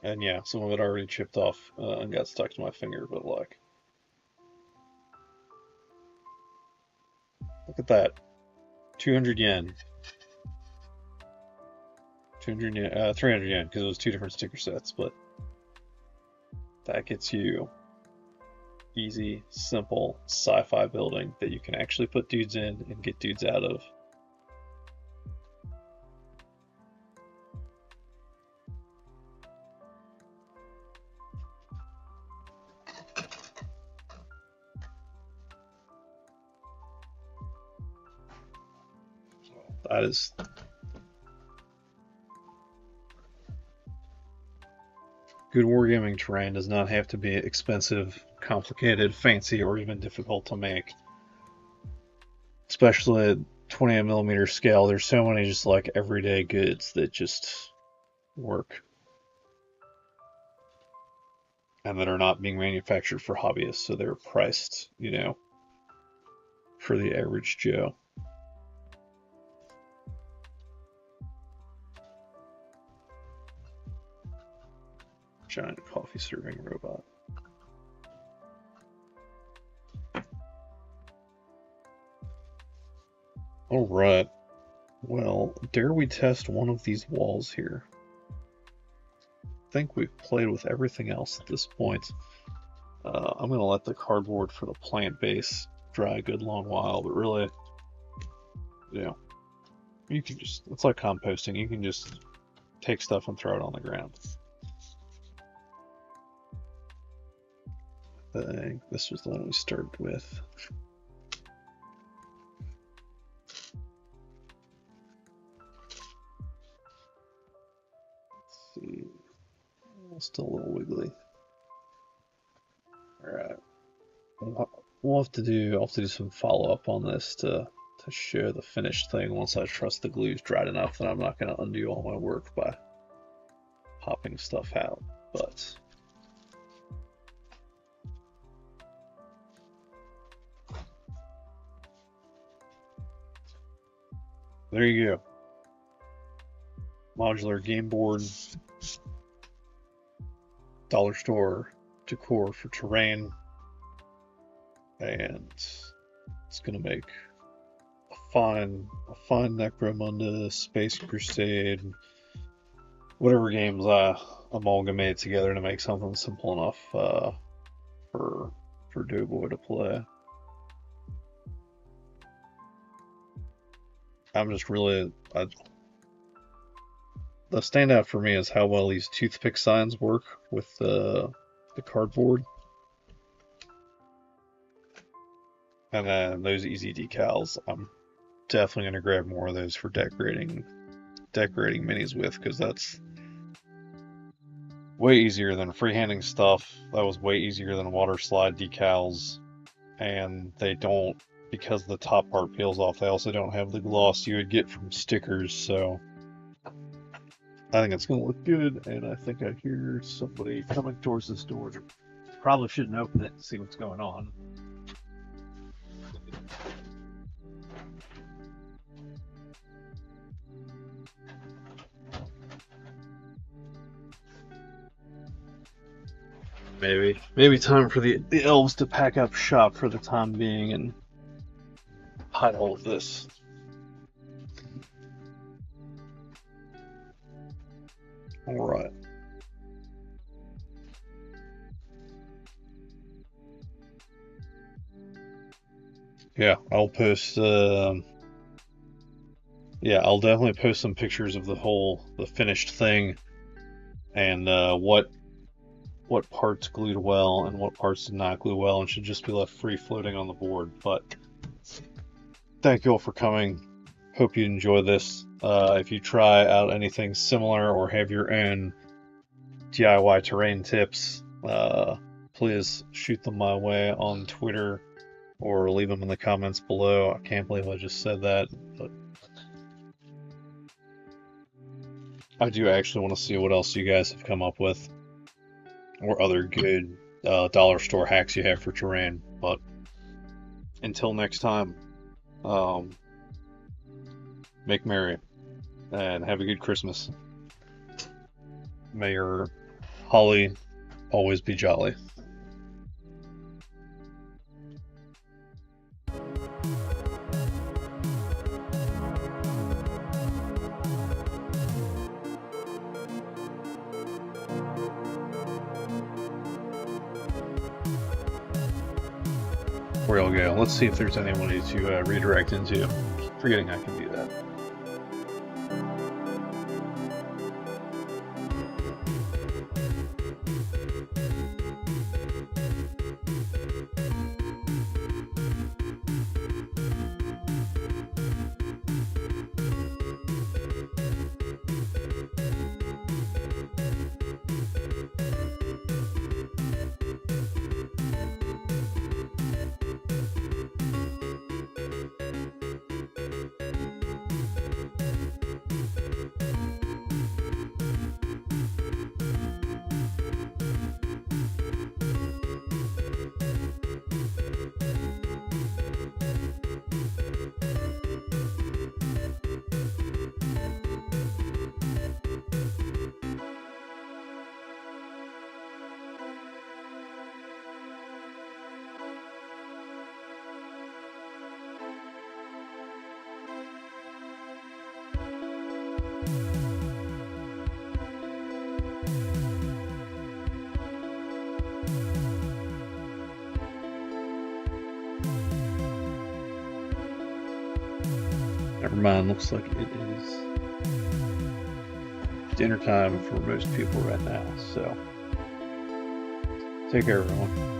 And yeah, some of it already chipped off and got stuck to my finger, but look at that. 200 yen. 200 yen, 300 yen, because it was two different sticker sets, but that gets you easy, simple sci-fi building that you can actually put dudes in and get dudes out of. That is good. Wargaming terrain does not have to be expensive, complicated, fancy, or even difficult to make. Especially at 28mm scale, there's so many just like everyday goods that just work and that are not being manufactured for hobbyists, so they're priced, you know, for the average Joe. Giant coffee serving robot. All right. Well, dare we test one of these walls here? I think we've played with everything else at this point. I'm going to let the cardboard for the plant base dry a good long while, but really, you know, you can just, it's like composting. You can just take stuff and throw it on the ground. I think this was the one we started with. Let's see. Still a little wiggly. Alright. I'll have to do some follow-up on this to show the finished thing once I trust the glue's dried enough that I'm not going to undo all my work by popping stuff out. But there you go. Modular game board, dollar store decor for terrain, and it's gonna make a fine Necromunda, Space Crusade, whatever games I amalgamate together to make something simple enough for Doughboy to play. I'm just really the standout for me is how well these toothpick signs work with the cardboard. And then those easy decals, I'm definitely going to grab more of those for decorating minis with, because that's way easier than freehanding stuff. That was way easier than water slide decals, and they don't, because the top part peels off, they also don't have the gloss you would get from stickers, so I think it's going to look good, and I think I hear somebody coming towards this door. Probably shouldn't open it to see what's going on. Maybe time for the elves to pack up shop for the time being and hide all of this. All right. Yeah, I'll post. Yeah, I'll definitely post some pictures of the finished thing, and what parts glued well and what parts did not glue well, and should just be left free floating on the board. But thank you all for coming. Hope you enjoy this. If you try out anything similar or have your own DIY terrain tips, please shoot them my way on Twitter or leave them in the comments below. I can't believe I just said that, but I do actually want to see what else you guys have come up with, or other good dollar store hacks you have for terrain. But until next time, make merry and have a good Christmas. May your holly always be jolly. Where y'all go? Let's see if there's anyone to redirect into. Forgetting I can do that. Never mind, looks like it is dinner time for most people right now, so take care, everyone.